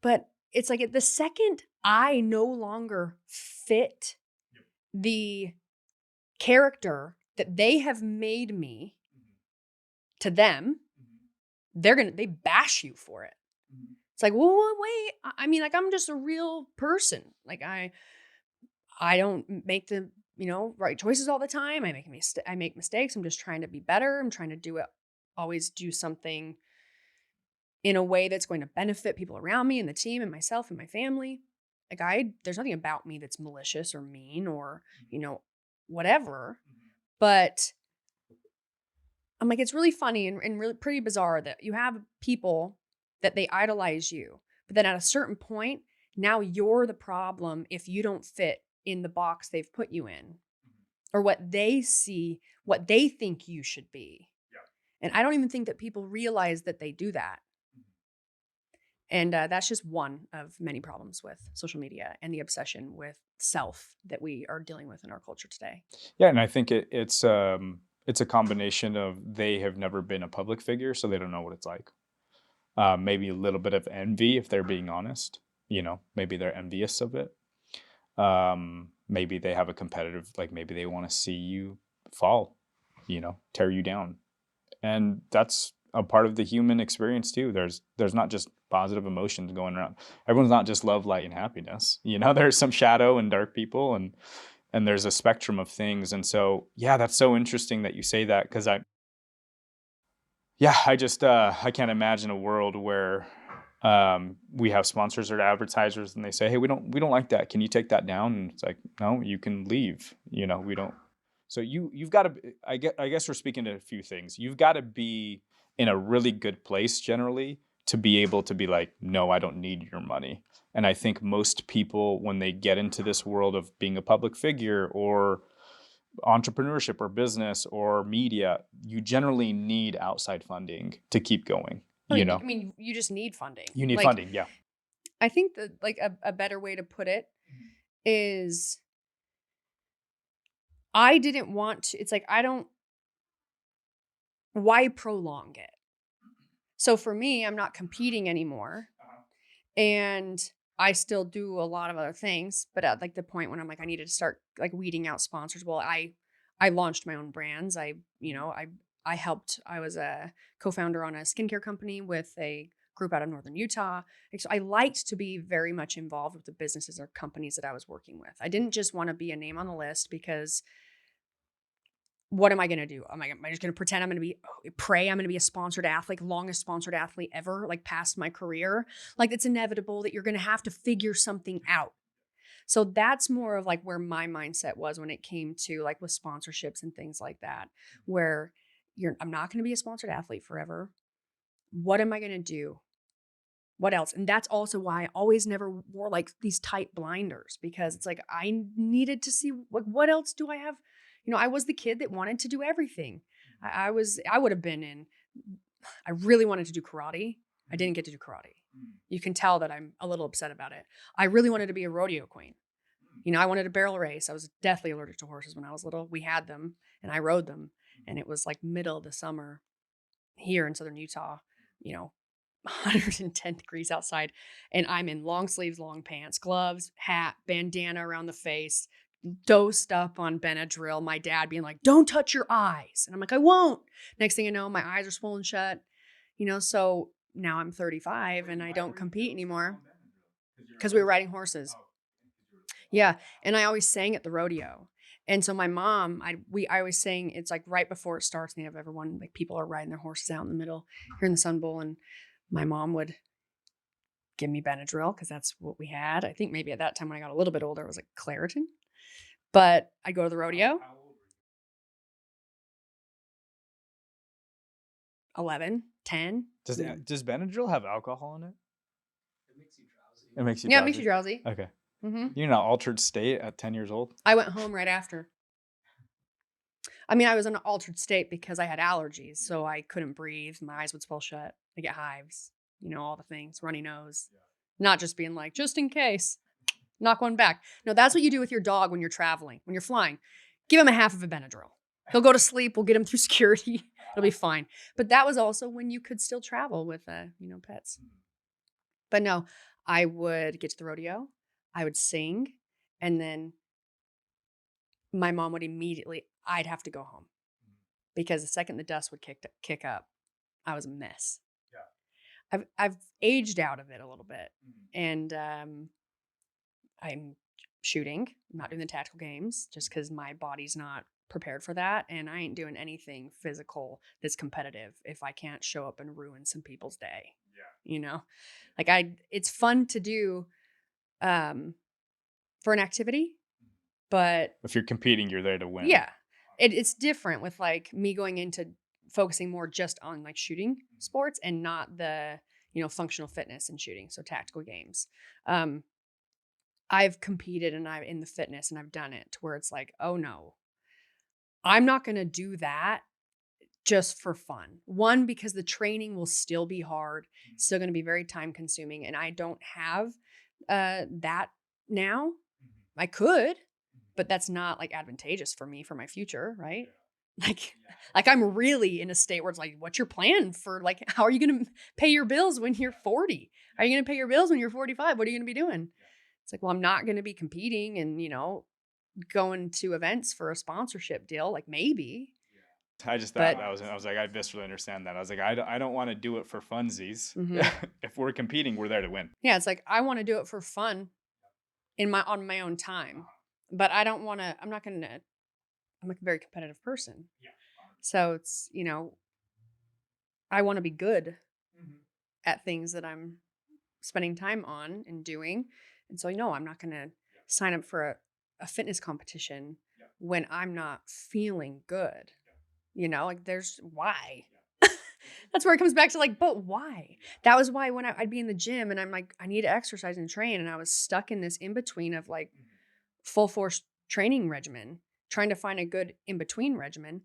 but it's like, at the second I no longer fit the character that they have made me to them, they bash you for it. It's like, well, wait, I mean, like, I'm just a real person. Like, I don't make the, right choices all the time. I make mistakes. I'm just trying to be better. I'm trying to always do something in a way that's going to benefit people around me and the team and myself and my family. Like, there's nothing about me that's malicious or mean or, whatever. But I'm like, it's really funny and really pretty bizarre that you have people that they idolize you, but then at a certain point, now you're the problem if you don't fit in the box they've put you in, or what they see, what they think you should be. Yeah. And I don't even think that people realize that they do that. And that's just one of many problems with social media and the obsession with self that we are dealing with in our culture today. Yeah, and I think it's a combination of, they have never been a public figure, so they don't know what it's like. Maybe a little bit of envy, if they're being honest. Maybe they're envious of it. Maybe they have a competitive, like, maybe they want to see you fall, tear you down. And that's a part of the human experience too. There's not just positive emotions going around. Everyone's not just love, light, and happiness. There's some shadow and dark people, and there's a spectrum of things. And so, yeah, that's so interesting that you say that, because I just I can't imagine a world where we have sponsors or advertisers and they say, hey, we don't like that. Can you take that down? And it's like, no, you can leave. We don't. So you've got to, I guess we're speaking to a few things. You've got to be in a really good place generally to be able to be like, no, I don't need your money. And I think most people, when they get into this world of being a public figure or entrepreneurship or business or media, you generally need outside funding to keep going. I mean, you just need funding. You need funding, yeah. I think that, like, a better way to put it is, I didn't want to, it's like, why prolong it? So for me, I'm not competing anymore. And I still do a lot of other things, but at like the point when I'm like, I needed to start like weeding out sponsors. Well, I launched my own brands. I helped, I was a co-founder on a skincare company with a group out of Northern Utah. So I liked to be very much involved with the businesses or companies that I was working with. I didn't just want to be a name on the list, because what am I going to do? Am I just going to pretend I'm going to be, I'm going to be a sponsored athlete, longest sponsored athlete ever, like past my career? Like, it's inevitable that you're going to have to figure something out. So that's more of like where my mindset was when it came to like with sponsorships and things like that, where I'm not going to be a sponsored athlete forever. What am I going to do? What else? And that's also why I always never wore like these tight blinders, because it's like I needed to see what else do I have? I was the kid that wanted to do everything. I would have been in, I really wanted to do karate. I didn't get to do karate. You can tell that I'm a little upset about it. I really wanted to be a rodeo queen. I wanted a barrel race. I was deathly allergic to horses when I was little. We had them and I rode them. And it was like middle of the summer here in southern Utah, 110 degrees outside. And I'm in long sleeves, long pants, gloves, hat, bandana around the face, dosed up on Benadryl. My dad being like, don't touch your eyes. And I'm like, I won't. Next thing you know, my eyes are swollen shut. So now I'm 35 and I don't compete anymore because we were riding horses. Yeah. And I always sang at the rodeo. And so my mom, I always sang, it's like right before it starts, and they have everyone, like people are riding their horses out in the middle here in the Sun Bowl. And my mom would give me Benadryl because that's what we had. I think maybe at that time when I got a little bit older, it was like Claritin. But I'd go to the rodeo. 11, 10. Does Benadryl have alcohol in it? It makes you drowsy. It makes you Yeah, drowsy? it makes you drowsy. Okay. Mm-hmm. You're in an altered state at 10 years old? I went home right after. I mean, I was in an altered state because I had allergies, so I couldn't breathe. My eyes would swell shut. I get hives, all the things, runny nose. Yeah. Not just being like, just in case, knock one back. No, that's what you do with your dog when you're traveling, when you're flying. Give him a half of a Benadryl. He'll go to sleep. We'll get him through security. It'll be fine. But that was also when you could still travel with, pets. But no, I would get to the rodeo. I would sing. And then my mom would immediately, I'd have to go home. Because the second the dust would kick up, I was a mess. Yeah. I've aged out of it a little bit. And I'm shooting. I'm not doing the tactical games just because my body's not prepared for that. And I ain't doing anything physical that's competitive if I can't show up and ruin some people's day. Yeah. Like it's fun to do for an activity, but if you're competing, you're there to win. Yeah. It's different with like me going into focusing more just on like shooting sports and not the, functional fitness and shooting. So tactical games. I've competed and I'm in the fitness and I've done it to where it's like, oh no, I'm not going to do that just for fun. One, because the training will still be hard, still going to be very time consuming. And I don't have that now. I could, but that's not like advantageous for me for my future. Right. Like I'm really in a state where it's like, what's your plan for like, how are you going to pay your bills when you're 40? Are you going to pay your bills when you're 45? What are you going to be doing? It's like, well, I'm not going to be competing and, going to events for a sponsorship deal. Like maybe. I just thought I was like, I viscerally understand that. I was like, I don't want to do it for funsies. Mm-hmm. If we're competing, we're there to win. Yeah. It's like, I want to do it for fun on my own time, but I don't want to, I'm a very competitive person. Yeah. So it's, I want to be good at things that I'm spending time on and doing. And so, I'm not going to sign up for a fitness competition when I'm not feeling good. Like there's why. That's where it comes back to like, but why? That was why when I'd be in the gym and I'm like, I need to exercise and train. And I was stuck in this in-between of like full force training regimen, trying to find a good in-between regimen.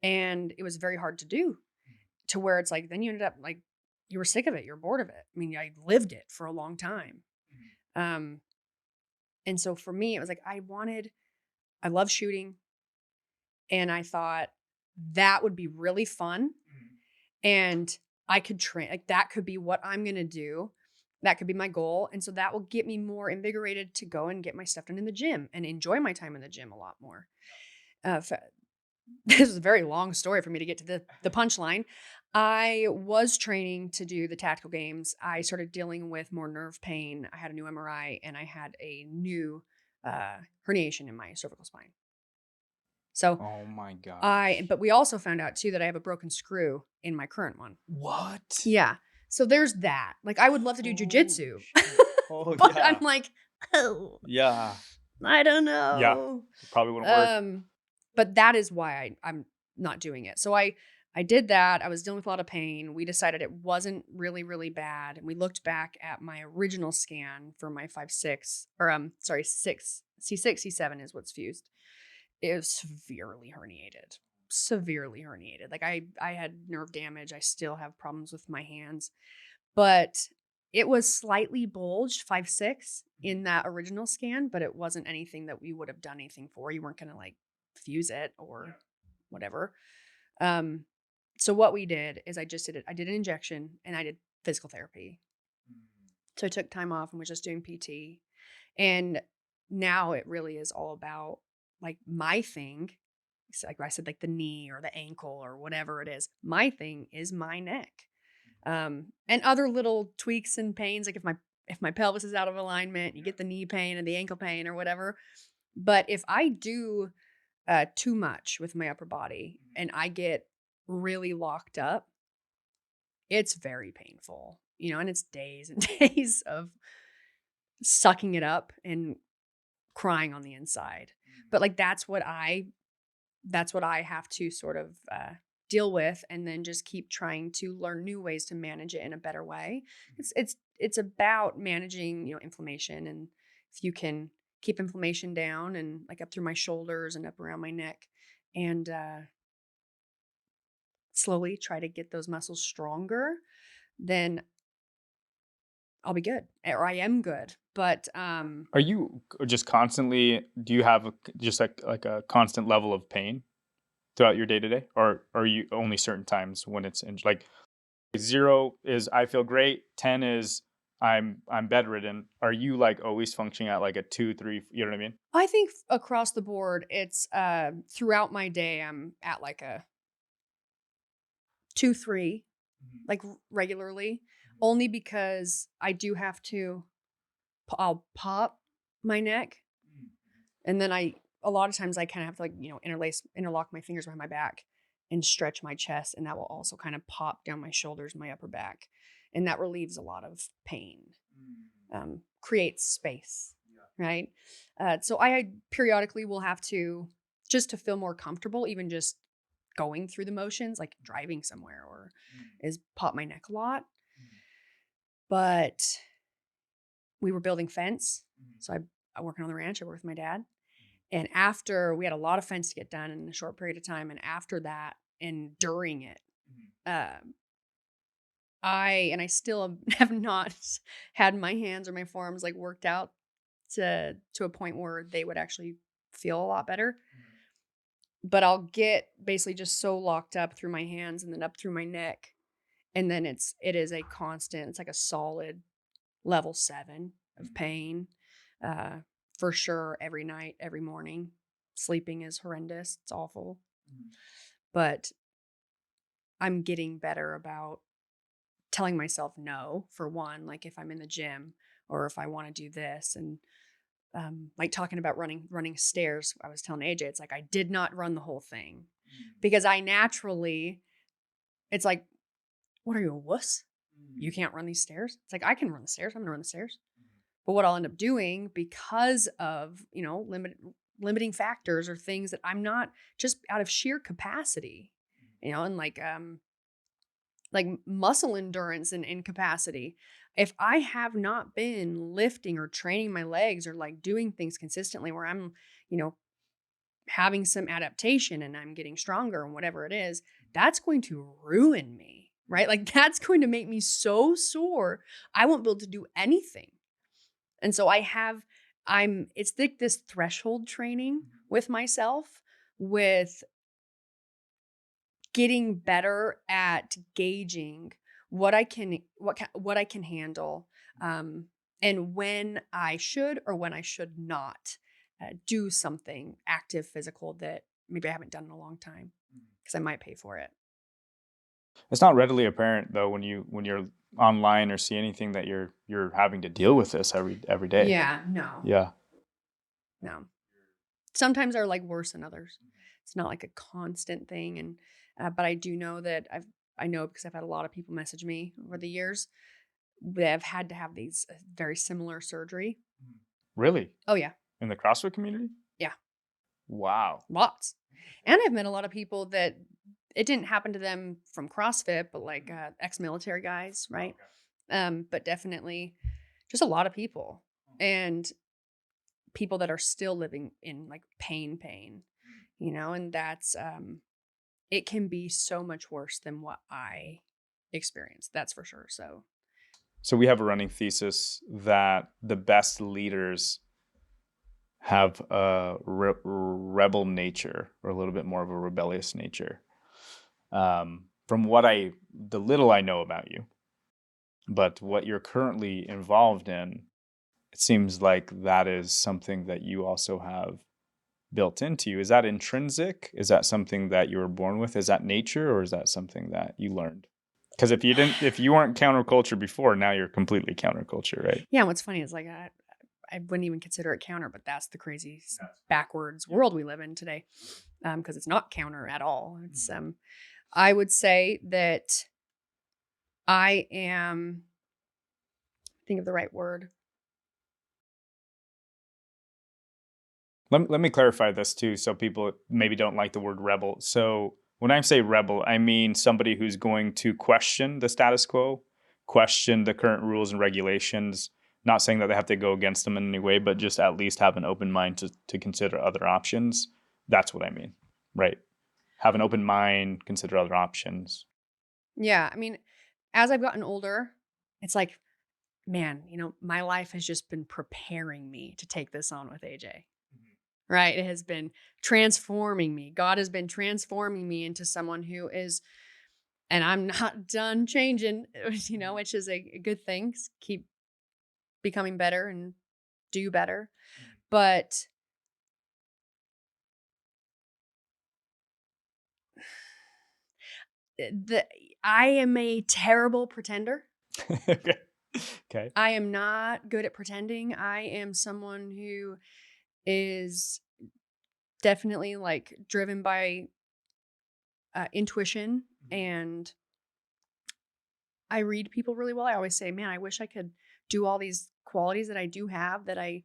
And it was very hard to do, to where it's like, then you ended up like, you were sick of it. You're bored of it. I mean, I lived it for a long time. And so for me, it was like, I love shooting. And I thought that would be really fun. And I could train, like that could be what I'm going to do. That could be my goal. And so that will get me more invigorated to go and get my stuff done in the gym and enjoy my time in the gym a lot more. This is a very long story for me to get to the punchline. I was training to do the tactical games. I started dealing with more nerve pain. I had a new MRI and I had a new herniation in my cervical spine. So, oh my God. But we also found out too that I have a broken screw in my current one. What? Yeah. So there's that. Like I would love to do jujitsu, but yeah. I'm like, Yeah. I don't Yeah. know. It probably wouldn't work. But that is why I'm not doing it. So I did that. I was dealing with a lot of pain. We decided it wasn't really, really bad. And we looked back at my original scan for my 5-6, or sorry, 6, C6, C7 is what's fused. It was severely herniated. Severely herniated. Like I had nerve damage. I still have problems with my hands. But it was slightly bulged, 5-6 in that original scan, but it wasn't anything that we would have done anything for. You weren't gonna like fuse it or whatever. Um, so what we did is I just did it. I did an injection and I did physical therapy. So I took time off and was just doing PT. And now it really is all about like my thing. So like I said, like the knee or the ankle or whatever it is. My thing is my neck. And other little tweaks and pains, like if my pelvis is out of alignment, you get the knee pain and the ankle pain or whatever. But if I do too much with my upper body and I get really locked up, it's very painful, and it's days and days of sucking it up and crying on the inside. But like that's what I have to sort of deal with, and then just keep trying to learn new ways to manage it in a better way. It's about managing, inflammation, and if you can keep inflammation down and like up through my shoulders and up around my neck, and slowly try to get those muscles stronger, then I'll be good, or I am good. But Are you just constantly, do you have just like a constant level of pain throughout your day to day? Or are you only certain times when it's like 0 is I feel great, 10 is I'm bedridden. Are you like always functioning at like a 2, 3, you know what I mean? I think across the board, it's throughout my day, I'm at like a 2, 3, like regularly, only because I do have to, I'll pop my neck. And then a lot of times I kind of have to like, interlock my fingers behind my back and stretch my chest. And that will also kind of pop down my shoulders, my upper back. And that relieves a lot of pain, creates space. Right. So I periodically will have to, just to feel more comfortable, even just going through the motions, like driving somewhere, or is pop my neck a lot. But we were building fence. So I work on the ranch. I work with my dad. And after we had a lot of fence to get done in a short period of time, and after that and during it, I still have not had my hands or my forearms like worked out to a point where they would actually feel a lot better. But I'll get basically just so locked up through my hands and then up through my neck. And then it is a constant, it's like a solid level 7 of pain. For sure, every night, every morning. Sleeping is horrendous. It's awful. But I'm getting better about telling myself no, for one, like if I'm in the gym or if I want to do this. And like talking about running stairs, I was telling AJ, it's like I did not run the whole thing because I naturally, it's like, what are you, a wuss? You can't run these stairs? It's like, I can run the stairs. I'm going to run the stairs. But what I'll end up doing because of, limiting factors or things that I'm not, just out of sheer capacity, and like muscle endurance and capacity. If I have not been lifting or training my legs or like doing things consistently where I'm, having some adaptation and I'm getting stronger and whatever it is, that's going to ruin me, right? Like that's going to make me so sore. I won't be able to do anything. And so it's like this threshold training with myself, with getting better at gauging what I can handle, and when I should or when I should not do something active, physical that maybe I haven't done in a long time because I might pay for it. It's not readily apparent though when you're online or see anything that you're having to deal with this every day. Yeah, no. Yeah. No. Sometimes are like worse than others. It's not like a constant thing. And but I do know that I know because I've had a lot of people message me over the years that have had to have these very similar surgery. Really? Oh yeah. In the CrossFit community? Yeah. Wow. Lots. And I've met a lot of people that it didn't happen to them from CrossFit, but like ex-military guys, right? But definitely just a lot of people and people that are still living in like pain, and that's it can be so much worse than what I experienced. That's for sure. So we have a running thesis that the best leaders have a rebel nature, or a little bit more of a rebellious nature. From the little I know about you, but what you're currently involved in, it seems like that is something that you also have built into you. Is that intrinsic? Is that something that you were born with? Is that nature, or is that something that you learned? Because if you weren't counterculture before, now you're completely counterculture, right? Yeah. What's funny is like I wouldn't even consider it counter, but that's the crazy backwards world we live in today. Because it's not counter at all. It's I would say that I am, think of the right word. Let me clarify this too, so people maybe don't like the word rebel. So when I say rebel, I mean somebody who's going to question the status quo, question the current rules and regulations. Not saying that they have to go against them in any way, but just at least have an open mind to consider other options. That's what I mean, right? Have an open mind, consider other options. Yeah. I mean, as I've gotten older, it's like, man, my life has just been preparing me to take this on with AJ. Right? It has been transforming me. God has been transforming me into someone who is, and I'm not done changing, which is a good thing. Keep becoming better and do better. But I am a terrible pretender. Okay. I am not good at pretending. I am someone who is definitely like driven by intuition, and I read people really well. I always say, man, I wish I could do all these qualities that I do have that I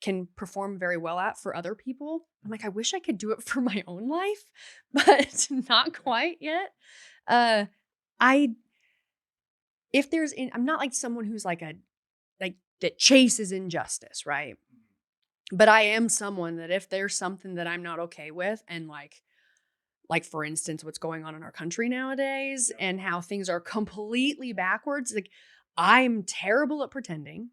can perform very well at for other people. I'm like, I wish I could do it for my own life, but not quite yet. I if there's I'm not like someone who's like that chases injustice, right? But I am someone that if there's something that I'm not okay with, and like for instance, what's going on in our country nowadays and how things are completely backwards, like I'm terrible at pretending.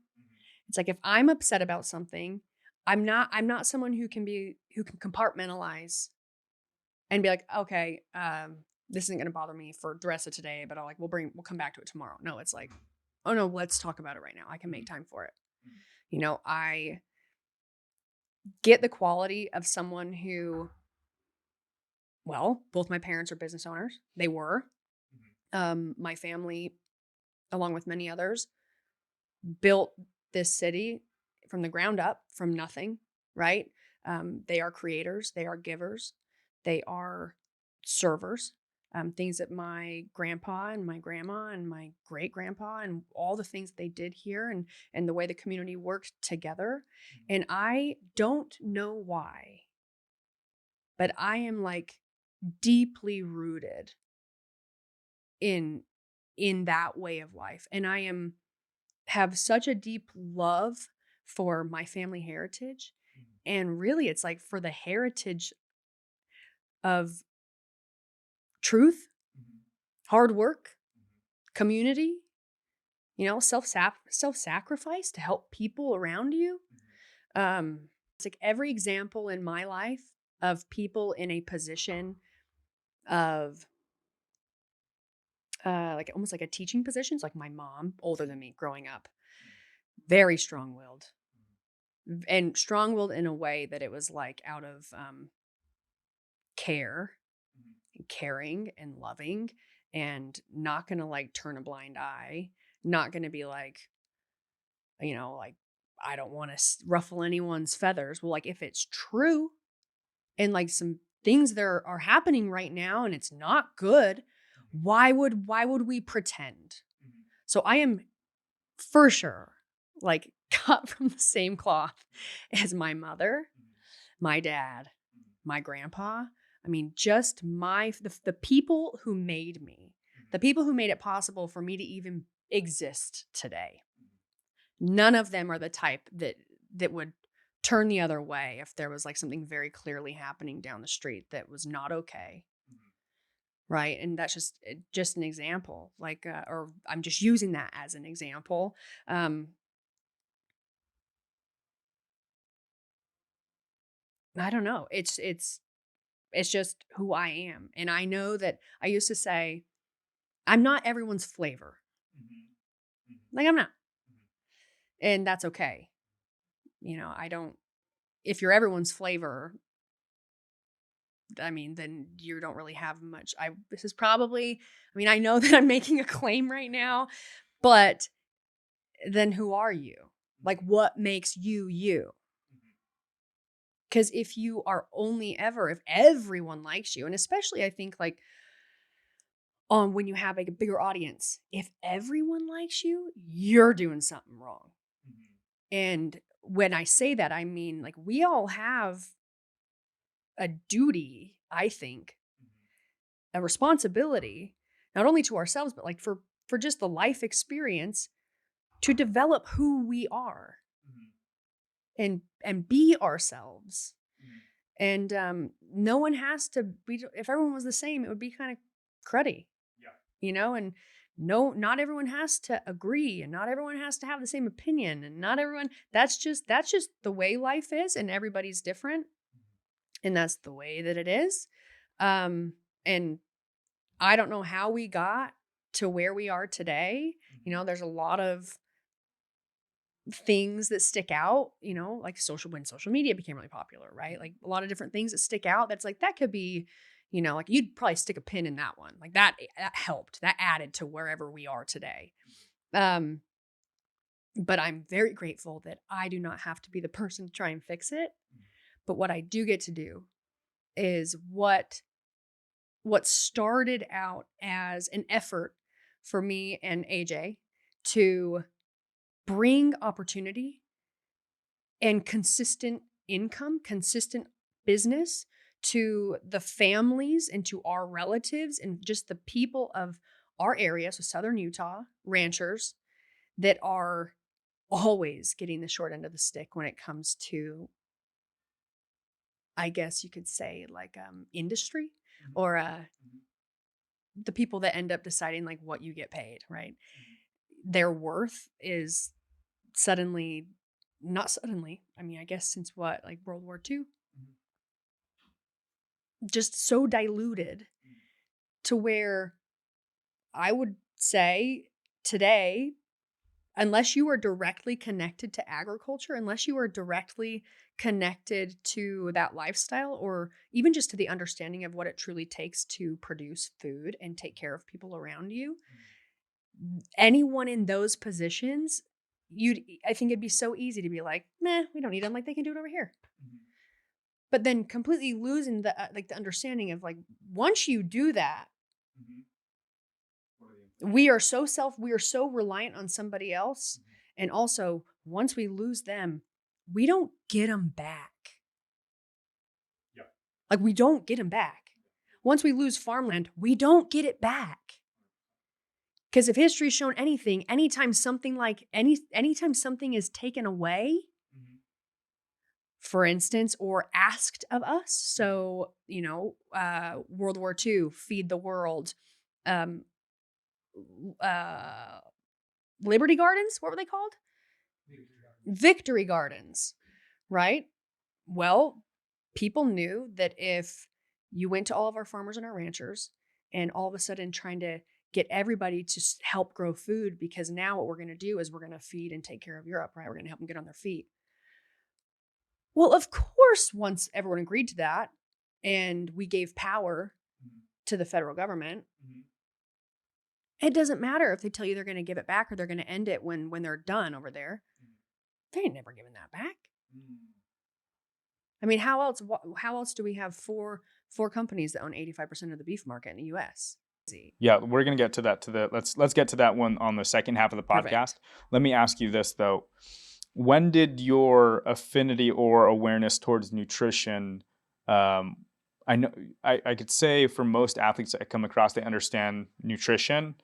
It's like if I'm upset about something, I'm not someone who can compartmentalize and be like, okay, this isn't gonna bother me for the rest of today, but we'll come back to it tomorrow. No, it's like, oh no, let's talk about it right now. I can make time for it. I get the quality of someone who, well, both my parents are business owners. They were. My family, along with many others, built this city from the ground up, from nothing, right? They are creators, they are givers, they are servers. Things that my grandpa and my grandma and my great grandpa and all the things they did here, and the way the community worked together. And I don't know why, but I am like deeply rooted in that way of life. And I have such a deep love for my family heritage. And really, it's like for the heritage of truth, hard work, community, self-sacrifice to help people around you. It's like every example in my life of people in a position of like almost like a teaching position. It's like my mom, older than me growing up, very strong-willed, and strong-willed in a way that it was like out of care and caring and loving, and not gonna like turn a blind eye, not gonna be like, like I don't want to ruffle anyone's feathers. Well, like if it's true and like some things there are happening right now and it's not good, why would we pretend? So I am for sure like cut from the same cloth as my mother, my dad, my grandpa. I mean, just the people who made me, the people who made it possible for me to even exist today. None of them are the type that would turn the other way if there was like something very clearly happening down the street that was not okay. Right. And that's just an example, like, or I'm just using that as an example. I don't know. It's just who I am. And I know that I used to say, I'm not everyone's flavor. Like I'm not. And that's okay. If you're everyone's flavor, I mean, then you don't really have much. This is probably, I mean, I know that I'm making a claim right now, but then who are you? Like what makes you you? Because if you are if everyone likes you, and especially I think like when you have like a bigger audience, if everyone likes you, you're doing something wrong. And when I say that, I mean like we all have a duty, I think, a responsibility, not only to ourselves, but like for just the life experience to develop who we are and be ourselves. And no one has to be, if everyone was the same, it would be kind of cruddy, and not everyone has to agree and not everyone has to have the same opinion and not everyone, that's just the way life is and everybody's different. And that's the way that it is. And I don't know how we got to where we are today. There's a lot of things that stick out, like when social media became really popular, right? Like a lot of different things that stick out. That's like, that could be, like you'd probably stick a pin in that one. Like that helped, that added to wherever we are today. But I'm very grateful that I do not have to be the person to try and fix it. But what I do get to do is what started out as an effort for me and AJ to bring opportunity and consistent income, consistent business to the families and to our relatives and just the people of our area, so Southern Utah, ranchers that are always getting the short end of the stick when it comes to, I guess you could say, like industry or the people that end up deciding like what you get paid, right? Their worth is not suddenly, I mean, I guess since like World War II, just so diluted to where I would say today, unless you are directly connected to agriculture, unless you are directly connected to that lifestyle, or even just to the understanding of what it truly takes to produce food and take care of people around you, anyone in those positions, I think it'd be so easy to be like, meh, we don't need them. Like they can do it over here. But then completely losing the the understanding of like, once you do that, we are so reliant on somebody else. And also once we lose them, we don't get them back. Like we don't get them back. Once we lose farmland, we don't get it back. Because if history's shown anything, anytime something is taken away, for instance, or asked of us. So, World War II, feed the world, Liberty Gardens, what were they called? Victory Gardens, right? Well, people knew that if you went to all of our farmers and our ranchers and all of a sudden trying to get everybody to help grow food, because now what we're going to do is we're going to feed and take care of Europe, right? We're going to help them get on their feet. Well, of course, once everyone agreed to that and we gave power to the federal government, it doesn't matter if they tell you they're going to give it back or they're going to end it when they're done over there. They ain't never giving that back. I mean, how else do we have four companies that own 85% of the beef market in the US? Yeah, we're going to get to that let's get to that one on the second half of the podcast. Perfect. Let me ask you this though. when did your affinity or awareness towards nutrition, I know I could say for most athletes I come across, they understand nutrition,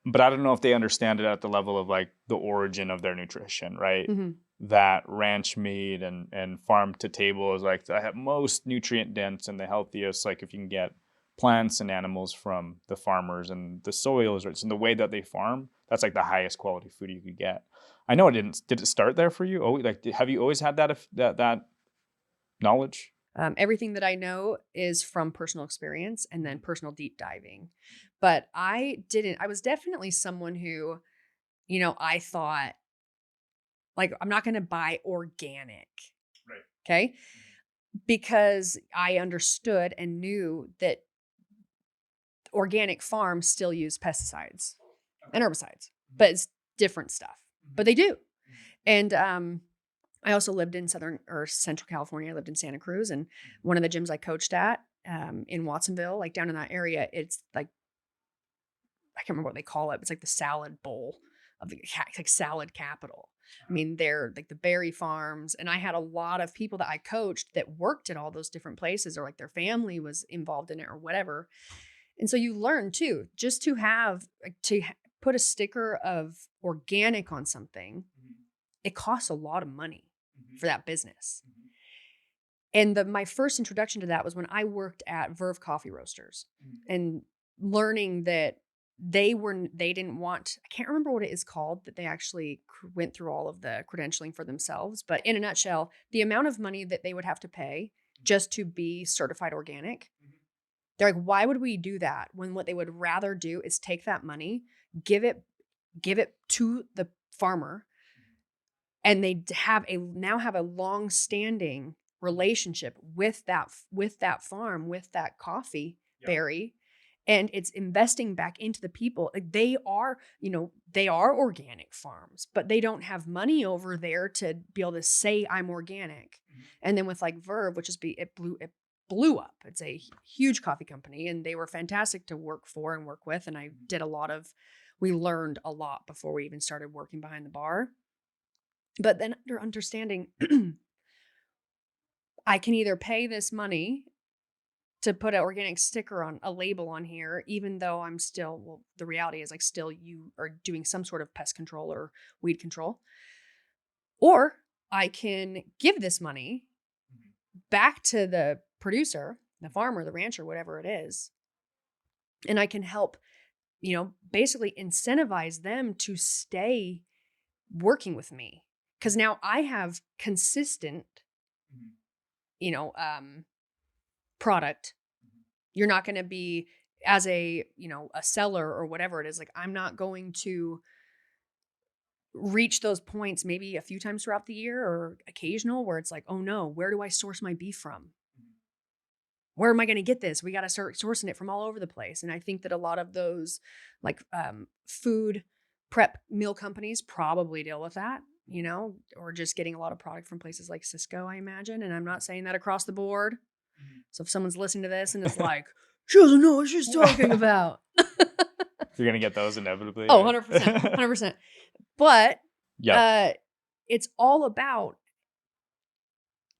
but I don't know if they understand it at the level of like the origin of their nutrition, right? Mm-hmm. That ranch meat and farm to table is like the most nutrient dense and the healthiest. Like if you can get plants and animals from the farmers and the soil is rich and the way that they farm, that's like the highest quality food you could get. I know it didn't. Did it start there for you? Oh, like have you always had that knowledge? Everything that I know is from personal experience and then personal deep diving. But I was definitely someone who, I thought, like, I'm not going to buy organic. Right. Okay. Because I understood and knew that organic farms still use pesticides and herbicides, but it's different stuff. But they do. And I also lived in Central California. I lived in Santa Cruz, and one of the gyms I coached at in Watsonville, like down in that area, it's like, I can't remember what they call it. But it's like the salad bowl of like salad capital. I mean, they're like the berry farms. And I had a lot of people that I coached that worked at all those different places, or like their family was involved in it or whatever. And so you learn too, just to have, put a sticker of organic on something, it costs a lot of money for that business. And my first introduction to that was when I worked at Verve Coffee Roasters and learning that they didn't want, I can't remember what it is called, that they actually went through all of the credentialing for themselves. But in a nutshell, the amount of money that they would have to pay just to be certified organic, they're like, why would we do that when what they would rather do is take that money, give it to the farmer, and they now have a long-standing relationship with that farm, with that coffee berry, and it's investing back into the people. Like they are organic farms, but they don't have money over there to be able to say I'm organic. And then with like Verve, which it blew up. It's a huge coffee company, and they were fantastic to work for and work with. And we learned a lot before we even started working behind the bar. But then under understanding, I can either pay this money to put an organic sticker on a label on here, even though I'm still, the reality is like still you are doing some sort of pest control or weed control, or I can give this money back to the producer, the farmer, the rancher, whatever it is. And I can help, basically incentivize them to stay working with me. Because now I have consistent, product. You're not going to be as a seller or whatever it is. Like I'm not going to reach those points maybe a few times throughout the year or occasional where it's like, oh no, where do I source my beef from? Where am I going to get this? We got to start sourcing it from all over the place. And I think that a lot of those like food prep meal companies probably deal with that, or just getting a lot of product from places like Cisco, I imagine. And I'm not saying that across the board. So if someone's listening to this and it's like, she doesn't know what she's talking about. You're going to get those inevitably. Oh, right? 100%. 100%. But it's all about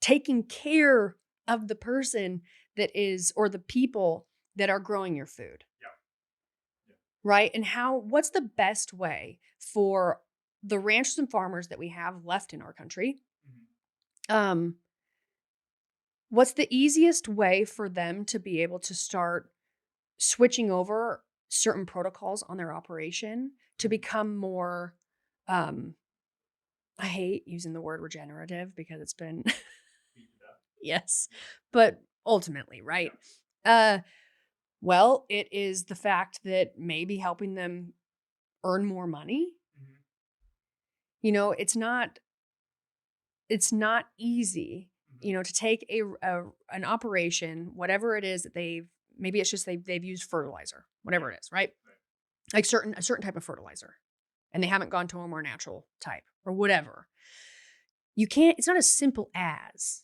taking care of the person that is, or the people that are growing your food. Yeah. Right? And what's the best way for the ranchers and farmers that we have left in our country? What's the easiest way for them to be able to start switching over certain protocols on their operation to become more, I hate using the word regenerative because it's been, yes, but ultimately, right? Well, it is the fact that maybe helping them earn more money. It's not easy, to take an operation, whatever it is that maybe it's just they've used fertilizer, whatever it is, right? Like a certain type of fertilizer, and they haven't gone to a more natural type or whatever. It's not as simple as.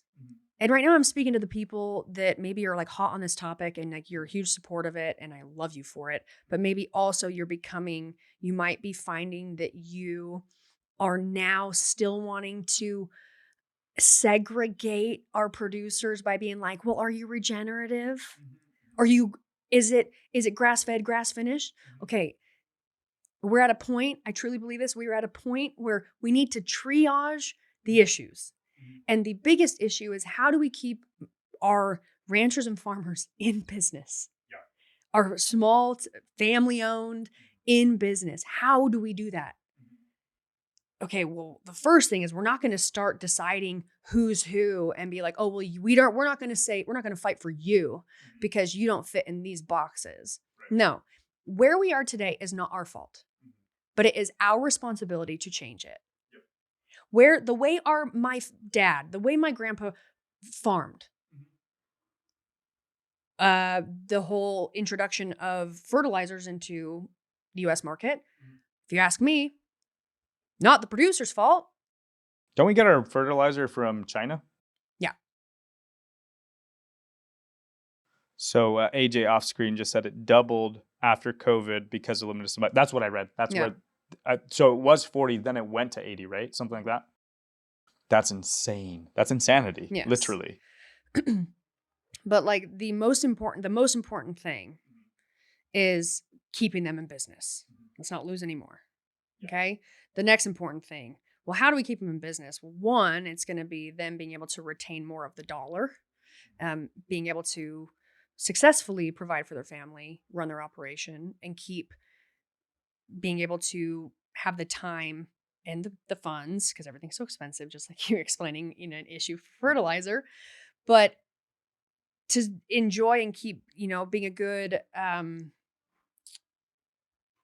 And right now I'm speaking to the people that maybe are like hot on this topic and like you're a huge support of it and I love you for it. But maybe also you might be finding that you are now still wanting to segregate our producers by being like, well, are you regenerative? Are you, is it grass-fed, grass-finished? Okay. We're at a point, I truly believe this, we're at a point where we need to triage the issues. And the biggest issue is, how do we keep our ranchers and farmers in business? Yeah. Our small family owned in business. How do we do that? Okay, well, the first thing is, we're not going to start deciding who's who and be like, oh, well, we're not going to fight for you because you don't fit in these boxes. Right. No, where we are today is not our fault, but it is our responsibility to change it. Yep. Where the way the way my grandpa farmed, the whole introduction of fertilizers into the US market, if you ask me, not the producer's fault. Don't we get our fertilizer from China? Yeah. So AJ off screen just said it doubled after COVID because of limited supply. That's what I read. That's where. So it was 40, then it went to 80, right? Something like that. That's insane. That's insanity. Yes. Literally. But like the most important thing is keeping them in business. Let's not lose any more. Okay. The next important thing. Well, how do we keep them in business? Well, one, it's going to be them being able to retain more of the dollar, being able to successfully provide for their family, run their operation, and keep being able to have the time and the funds, because everything's so expensive, just like you were explaining, an issue for fertilizer, but to enjoy and keep, being a good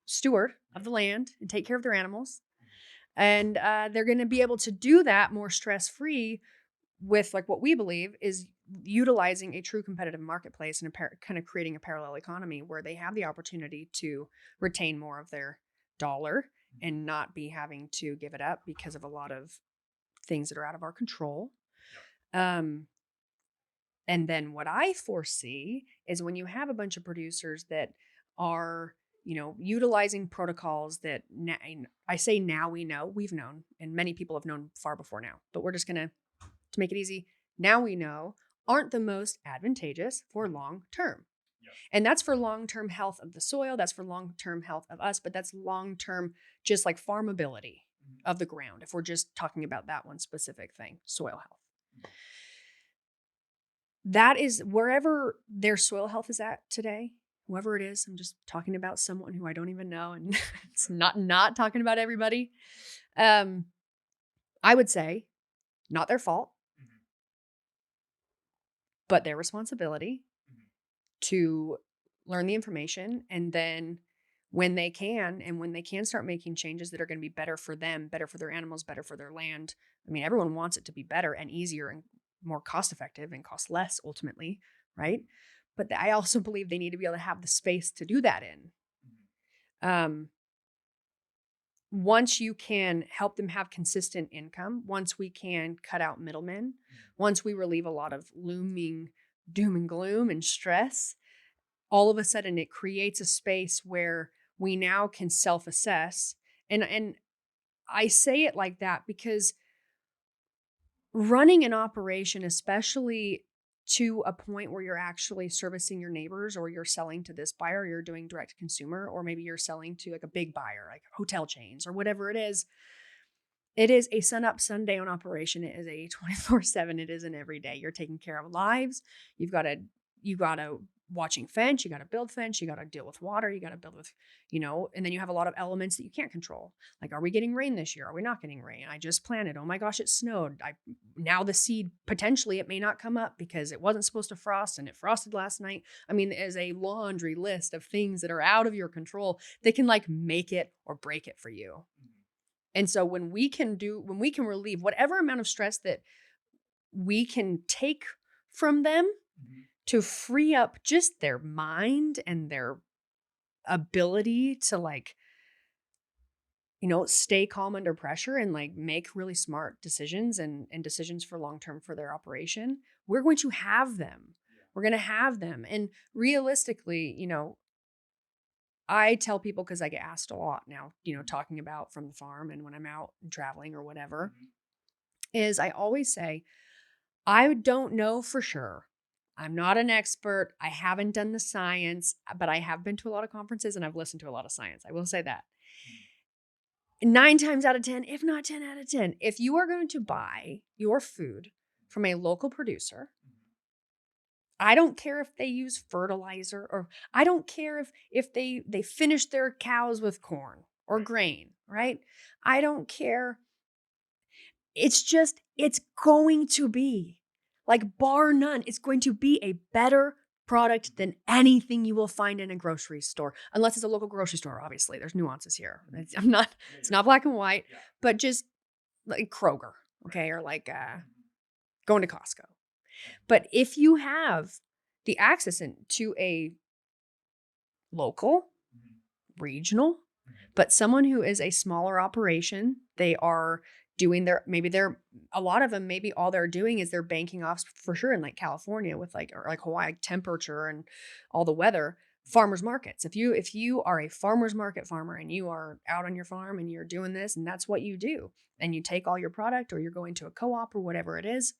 steward of the land and take care of their animals. And they're going to be able to do that more stress-free with, like, what we believe is utilizing a true competitive marketplace and kind of creating a parallel economy where they have the opportunity to retain more of their dollar and not be having to give it up because of a lot of things that are out of our control. And then what I foresee is, when you have a bunch of producers that are, utilizing protocols that I say now we've known, and many people have known far before now, but we're just to make it easy, now we know aren't the most advantageous for long term. Yep. And that's for long-term health of the soil. That's for long-term health of us, but that's long-term, just like farmability of the ground. If we're just talking about that one specific thing, soil health. That is wherever their soil health is at today, whoever it is. I'm just talking about someone who I don't even know, and it's not talking about everybody. I would say not their fault, but their responsibility to learn the information. And then when they can start making changes that are going to be better for them, better for their animals, better for their land. I mean, everyone wants it to be better and easier and more cost effective and cost less ultimately, right? But I also believe they need to be able to have the space to do that in. Once you can help them have consistent income, once we can cut out middlemen, once we relieve a lot of looming doom and gloom and stress, all of a sudden it creates a space where we now can self-assess. And I say it like that because running an operation, especially to a point where you're actually servicing your neighbors, or you're selling to this buyer, you're doing direct to consumer, or maybe you're selling to like a big buyer, like hotel chains or whatever it is a sun up, sundown operation. It is a 24/7. It is an everyday. You're taking care of lives. You've got to watching fence. You got to build fence. You got to deal with water. You got to build with, and then you have a lot of elements that you can't control. Like, are we getting rain this year? Are we not getting rain? I just planted. Oh my gosh, it snowed. Now the seed, potentially it may not come up because it wasn't supposed to frost and it frosted last night. I mean, there's a laundry list of things that are out of your control that can like make it or break it for you. And so when we can relieve whatever amount of stress that we can take from them to free up just their mind and their ability to stay calm under pressure and like make really smart decisions and decisions for long-term for their operation, we're going to have them. We're going to have them. And realistically, I tell people, because I get asked a lot now, talking about from the farm and when I'm out and traveling or whatever, is I always say, I don't know for sure. I'm not an expert. I haven't done the science, but I have been to a lot of conferences and I've listened to a lot of science. I will say that. 9 times out of 10, if not 10 out of 10, if you are going to buy your food from a local producer, I don't care if they use fertilizer, or I don't care if they finish their cows with corn or grain, right? I don't care. It's going to be, like, bar none, it's going to be a better product than anything you will find in a grocery store, unless it's a local grocery store. Obviously, there's nuances here. It's not black and white, but just like Kroger, okay, or like going to Costco. But if you have the access to a local, regional, but someone who is a smaller operation, they are doing a lot of them, maybe all they're doing is they're banking off, for sure, in like California with like Hawaii temperature and all the weather, farmers markets. If you are a farmers market farmer and you are out on your farm and you're doing this and that's what you do, and you take all your product, or you're going to a co-op or whatever it is,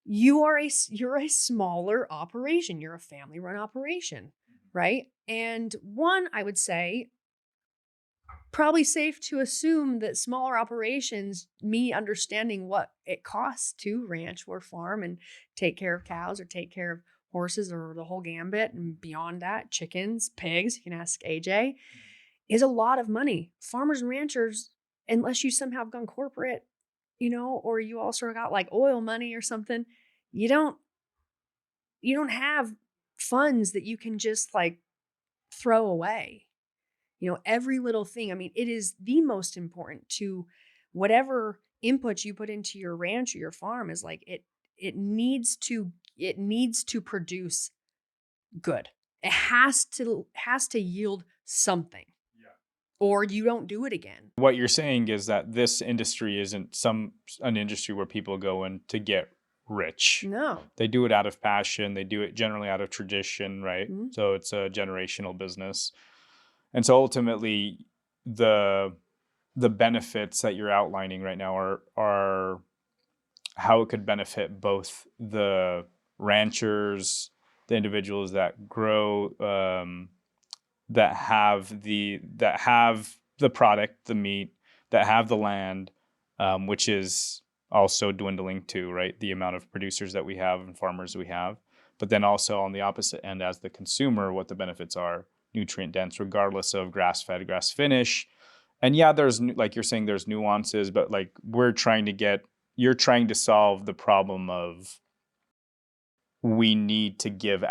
you're a smaller operation. You're a family run operation, right? And one, I would say, probably safe to assume that smaller operations, me understanding what it costs to ranch or farm and take care of cows or take care of horses or the whole gambit, and beyond that, chickens, pigs, you can ask AJ, is a lot of money. Farmers and ranchers, unless you somehow have gone corporate, or you also got like oil money or something, you don't have funds that you can just like throw away. Every little thing. I mean, it is the most important to whatever input you put into your ranch or your farm, is like it needs to produce good. It has to yield something. Or you don't do it again. What you're saying is that this industry isn't an industry where people go in to get rich. No. They do it out of passion. They do it generally out of tradition, right? Mm-hmm. So it's a generational business. And so ultimately, the benefits that you're outlining right now are how it could benefit both the ranchers, the individuals that grow, that have the product, the meat, that have the land, which is also dwindling too, right? The amount of producers that we have and farmers we have. But then also on the opposite end, as the consumer, what the benefits are: nutrient dense, regardless of grass fed, grass finish. And yeah, there's, like you're saying, there's nuances, but like you're trying to solve the problem of, we need to give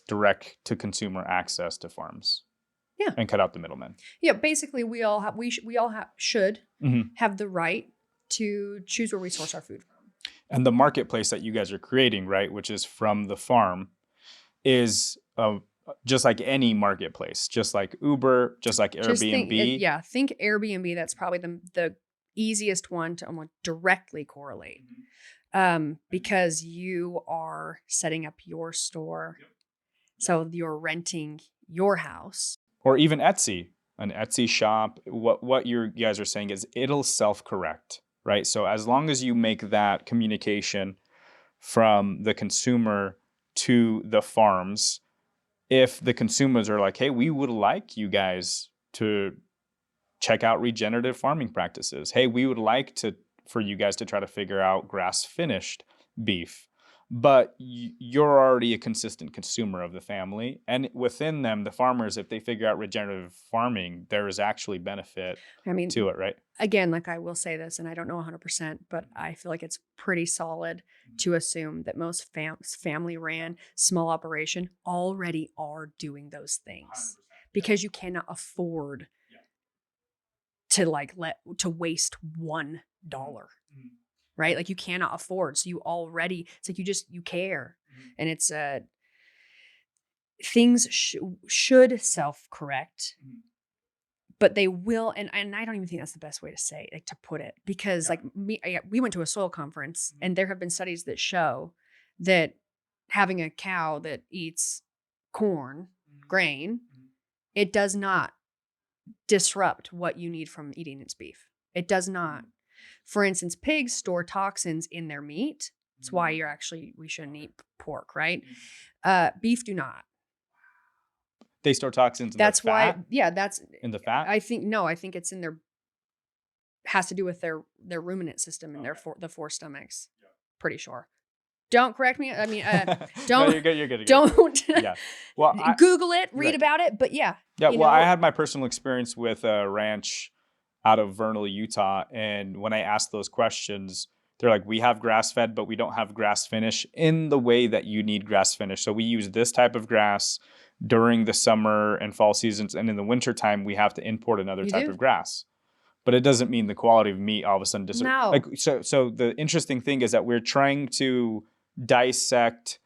direct to consumer access to farms. Yeah. And cut out the middlemen. Yeah, basically we all should Mm-hmm. have the right to choose where we source our food from. And the marketplace that you guys are creating, right, which is from the farm, is just like any marketplace, just like Uber, just like Airbnb. Think Airbnb. That's probably the easiest one to almost directly correlate, because you are setting up your store, so you're renting your house, or even Etsy, an Etsy shop. What you guys are saying is it'll self-correct, right? So as long as you make that communication from the consumer to the farms, if the consumers are like, hey, we would like you guys to check out regenerative farming practices. Hey, we would like for you guys to try to figure out grass finished beef. But you're already a consistent consumer of the family. And within them, the farmers, if they figure out regenerative farming, there is actually benefit to it, right? Again, like, I will say this, and I don't know 100%, but I feel like it's pretty solid to assume that most family ran small operation already are doing those things, 100%. Because you cannot afford to waste $1. Right? Like, you cannot afford. So it's like you care. And it's things should self-correct, but they will. And I don't even think that's the best way to say, like, to put it, because we went to a soil conference, and there have been studies that show that having a cow that eats corn, grain, It does not disrupt what you need from eating its beef. It does not. For instance, pigs store toxins in their meat. That's why we shouldn't eat pork, right? Beef do not. They store toxins in That's their why, fat? yeah, that's, In the fat? I think it's in their, has to do with their ruminant system and the four stomachs. Pretty sure. Don't correct me. I mean, No, don't, you're good. You're good. don't Yeah. Well, Google it, read right. about it. But yeah. Yeah. you Well, I know, had my personal experience with a ranch out of Vernal, Utah. And when I asked those questions, they're like, we have grass fed, but we don't have grass finish in the way that you need grass finish. So we use this type of grass during the summer and fall seasons. And in the wintertime, we have to import another You type do. of grass. But it doesn't mean the quality of meat all of a sudden No. like so the interesting thing is that we're trying to dissect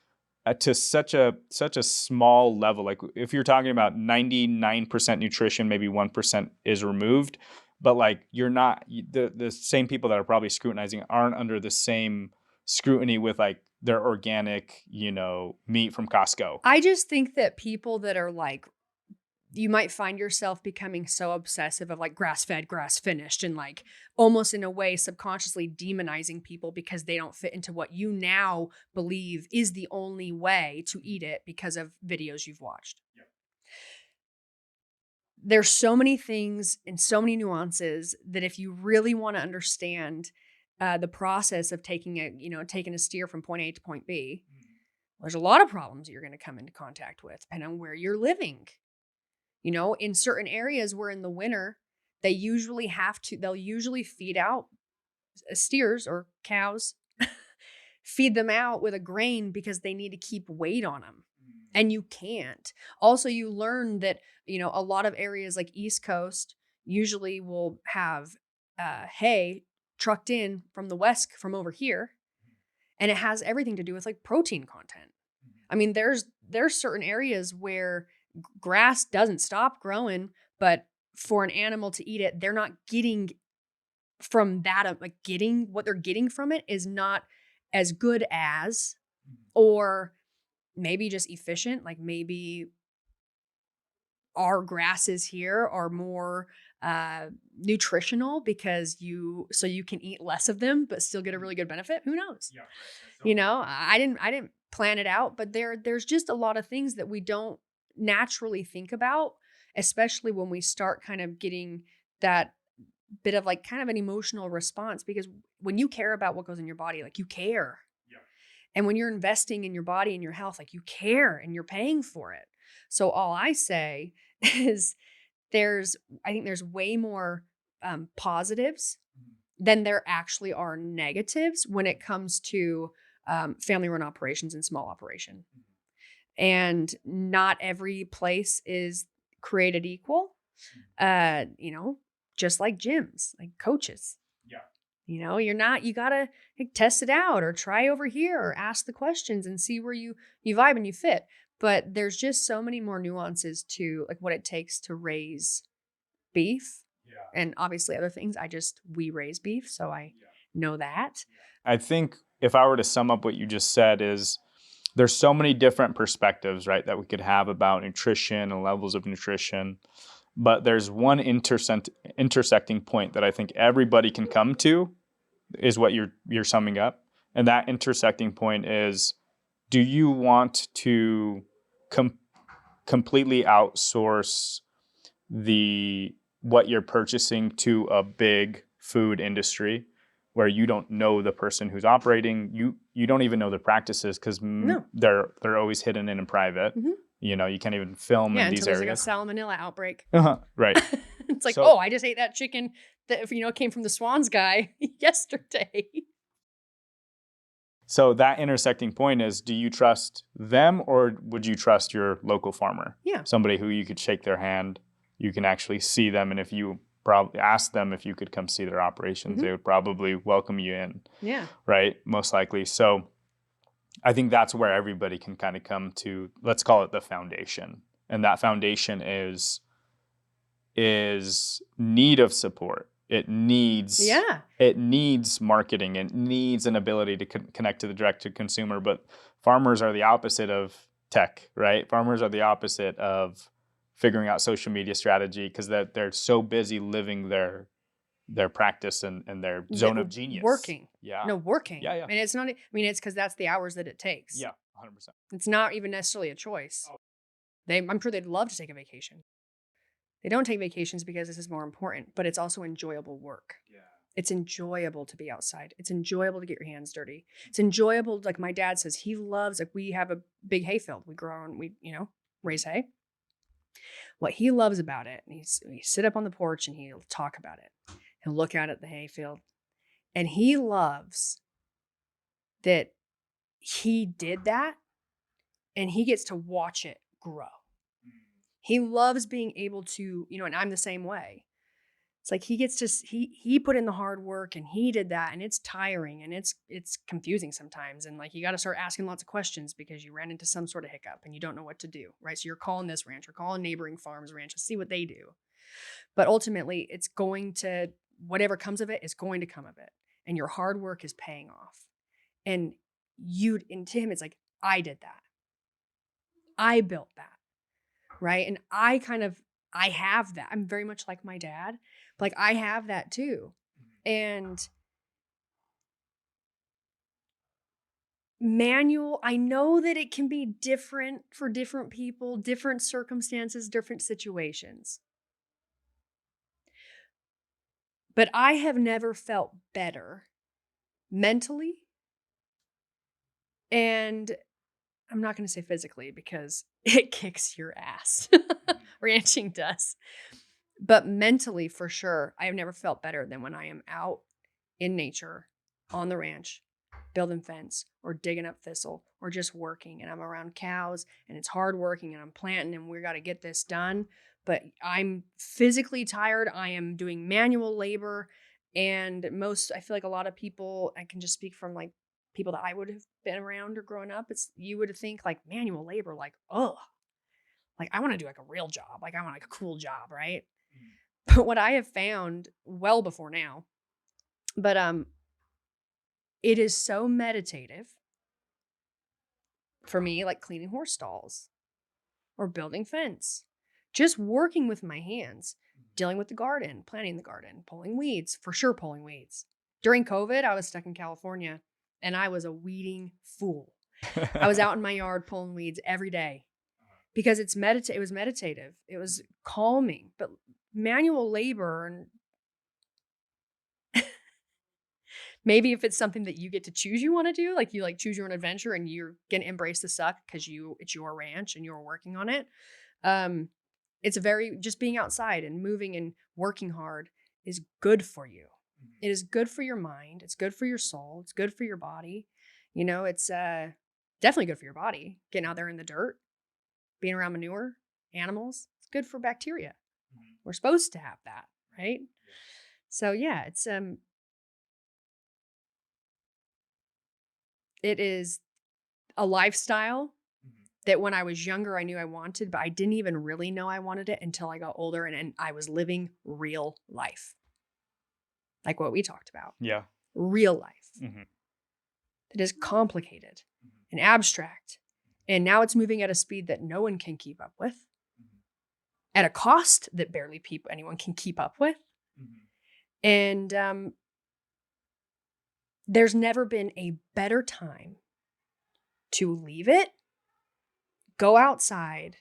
to such a small level. Like if you're talking about 99% nutrition, maybe 1% is removed, but like you're not the same people that are probably scrutinizing aren't under the same scrutiny with like their organic, meat from Costco. I just think that people that are like, you might find yourself becoming so obsessive of like grass fed, grass finished, and like almost in a way subconsciously demonizing people because they don't fit into what you now believe is the only way to eat it because of videos you've watched. Yeah. There's so many things and so many nuances that if you really want to understand the process of taking a steer from point A to point B, there's a lot of problems you're going to come into contact with depending on where you're living. In certain areas where in the winter, they'll usually feed out steers or cows, feed them out with a grain because they need to keep weight on them. And you can't. Also, you learn that, a lot of areas like East Coast usually will have hay trucked in from the West, from over here. And it has everything to do with like protein content. I mean, there's certain areas where grass doesn't stop growing, but for an animal to eat it, they're not getting from that, like getting what they're getting from it is not as good as, or maybe just efficient. Like maybe our grasses here are more nutritional because you can eat less of them, but still get a really good benefit. Who knows? Yeah, right. I didn't plan it out, but there's just a lot of things that we don't naturally think about, especially when we start kind of getting that bit of like kind of an emotional response, because when you care about what goes in your body, like you care. Yeah. And when you're investing in your body and your health, like you care and you're paying for it. So all I say is I think there's way more positives than there actually are negatives when it comes to family run operations and small operation. And not every place is created equal. Just like gyms, like coaches. Yeah. You gotta test it out or try over here or ask the questions and see where you vibe and you fit. But there's just so many more nuances to like what it takes to raise beef. Yeah. And obviously other things. We raise beef, so I know that. I think if I were to sum up what you just said is there's so many different perspectives, right, that we could have about nutrition and levels of nutrition. But there's one intersecting point that I think everybody can come to is what you're summing up. And that intersecting point is, do you want to completely outsource what you're purchasing to a big food industry where you don't know the person who's operating, you don't even know the practices because they're always hidden in private. Mm-hmm. You can't even film in these until areas. There's like a salmonella outbreak. Right. It's like, I just ate that chicken that came from the Swans guy yesterday. So that intersecting point is, do you trust them or would you trust your local farmer? Yeah. Somebody who you could shake their hand, you can actually see them, and if you probably ask them if you could come see their operations, they would probably welcome you in. Yeah. Right? Most likely. So I think that's where everybody can kind of come to, let's call it the foundation. And that foundation is need of support. It needs marketing. It needs an ability to connect to the direct to consumer. But farmers are the opposite of tech, right? Farmers are the opposite of figuring out social media strategy because they're so busy living their practice and their zone of genius. Working. Yeah. No, working. Yeah, yeah. And it's not, I mean, it's because that's the hours that it takes. Yeah, 100%. It's not even necessarily a choice. I'm sure they'd love to take a vacation. They don't take vacations because this is more important, but it's also enjoyable work. Yeah. It's enjoyable to be outside. It's enjoyable to get your hands dirty. It's enjoyable. Like my dad says, he loves, like we have a big hay field. We grow and we, raise hay. What he loves about it, and he sit up on the porch and he'll talk about it. He'll look out at the hay field and he loves that he did that and he gets to watch it grow. He loves being able to, and I'm the same way. It's like he gets to, he put in the hard work and he did that and it's tiring and it's confusing sometimes. And like, you got to start asking lots of questions because you ran into some sort of hiccup and you don't know what to do, right? So you're calling this ranch or calling neighboring farms ranch to see what they do. But ultimately it's going to, whatever comes of it is going to come of it. And your hard work is paying off. And to him, it's like, I did that. I built that. Right. And I have that. I'm very much like my dad. But like I have that too. And manual, I know that it can be different for different people, different circumstances, different situations. But I have never felt better mentally. And I'm not going to say physically because it kicks your ass. Ranching does. But mentally, for sure, I have never felt better than when I am out in nature, on the ranch, building fence or digging up thistle or just working. And I'm around cows and it's hard working and I'm planting and we got to get this done. But I'm physically tired. I am doing manual labor. And I feel like a lot of people, I can just speak from like people that I would have been around or growing up, you would think like manual labor, like, oh, like I want to do like a real job. Like I want like a cool job, right? But what I have found well before now, but it is so meditative for me, like cleaning horse stalls or building fence, just working with my hands, dealing with the garden, planting the garden, pulling weeds, for sure pulling weeds. During COVID, I was stuck in California and I was a weeding fool. I was out in my yard pulling weeds every day because it was meditative. It was calming, but manual labor and maybe if it's something that you get to choose you want to do, like you like choose your own adventure and you're going to embrace the suck because it's your ranch and you're working on it. It's just being outside and moving and working hard is good for you. It is good for your mind. It's good for your soul. It's good for your body. It's definitely good for your body. Getting out there in the dirt, being around manure, animals. It's good for bacteria. We're supposed to have that, right? So yeah, it is a lifestyle that when I was younger, I knew I wanted, but I didn't even really know I wanted it until I got older and I was living real life. Like what we talked about. Yeah. Real life. That is complicated and abstract. And now it's moving at a speed that no one can keep up with. At a cost that barely anyone can keep up with. And there's never been a better time to leave it, go outside,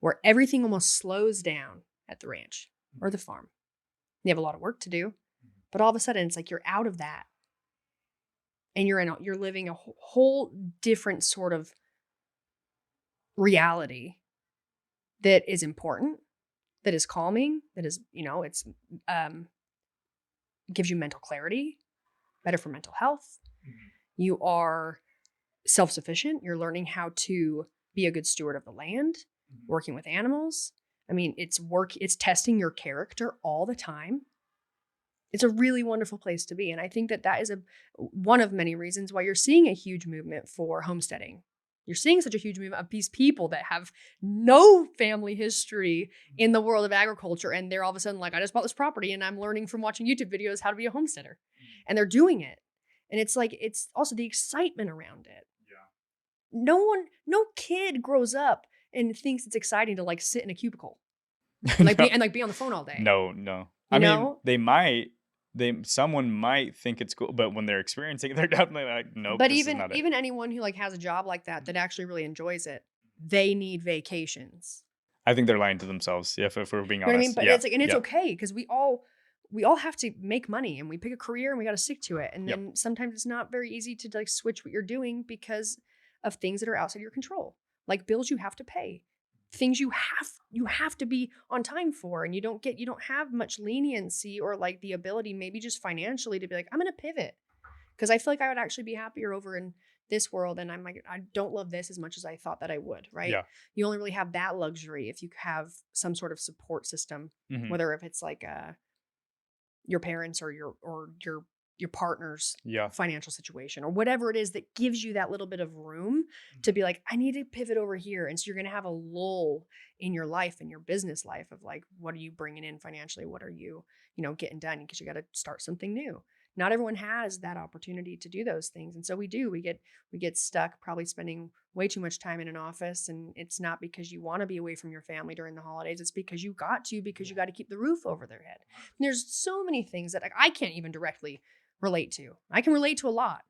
where everything almost slows down at the ranch or the farm. You have a lot of work to do, but all of a sudden it's like you're out of that. And you're living a whole different sort of reality that is important, that is calming, that is, it's gives you mental clarity, better for mental health. You are self-sufficient. You're learning how to be a good steward of the land, working with animals. I mean, it's testing your character all the time. It's a really wonderful place to be. And I think that is one of many reasons why you're seeing a huge movement for homesteading. You're seeing such a huge movement of these people that have no family history in the world of agriculture. And they're all of a sudden like, I just bought this property and I'm learning from watching YouTube videos how to be a homesteader. And they're doing it. And it's like, it's also the excitement around it. Yeah. No kid grows up and thinks it's exciting to like sit in a cubicle and like be on the phone all day. No. I You mean, know? someone might think it's cool, but when they're experiencing it, they're definitely like, nope, But this is not it. even anyone who like has a job like that actually really enjoys it, they need vacations. I think they're lying to themselves, if we're being You know what I mean? honest. But Yeah. it's like, and it's Yep. okay because we all have to make money and we pick a career and we got to stick to it. And Yep. then sometimes it's not very easy to like switch what you're doing because of things that are outside your control, like bills you have to pay, things you have to be on time for, and you don't have much leniency or like the ability, maybe just financially, to be like, I'm going to pivot because I feel like I would actually be happier over in this world, and I'm like, I don't love this as much as I thought that I would, right? Yeah. You only really have that luxury if you have some sort of support system, Mhm. whether if it's like your parents or your partner's Yeah. financial situation or whatever it is that gives you that little bit of room to be like, I need to pivot over here. And so you're going to have a lull in your life, in your business life, of like, what are you bringing in financially? What are you getting done? Because you got to start something new. Not everyone has that opportunity to do those things. And so we get stuck probably spending way too much time in an office. And it's not because you want to be away from your family during the holidays. It's because you got to keep the roof over their head. And there's so many things that I can't even directly relate to. I can relate to a lot.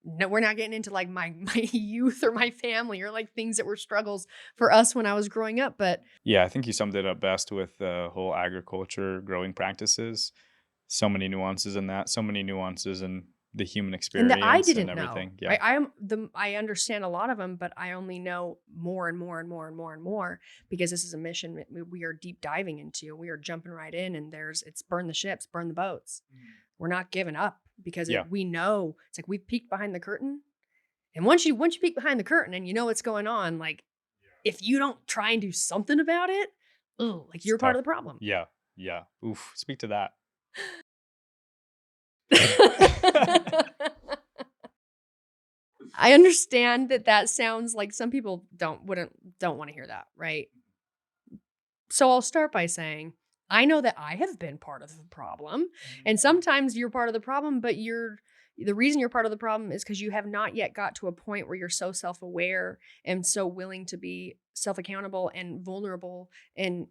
No, we're not getting into like my youth or my family or like things that were struggles for us when I was growing up. But Yeah, I think you summed it up best with the whole agriculture growing practices. So many nuances in that, so many nuances in the human and experience that I and didn't everything. know. Yeah. I understand a lot of them, but I only know more and more and more and more and more because this is a mission we are deep diving into. We are jumping right in, and it's burn the ships, burn the boats. We're not giving up because Yeah. we know it's like we peeked behind the curtain. And once you peek behind the curtain and you know what's going on, like if you don't try and do something about it, like you're part of the problem. Yeah. Yeah. Oof. Speak to that. I understand that sounds like some people don't want to hear that, right? So I'll start by saying I know that I have been part of the problem, and sometimes you're part of the problem, but the reason you're part of the problem is because you have not yet got to a point where you're so self-aware and so willing to be self-accountable and vulnerable and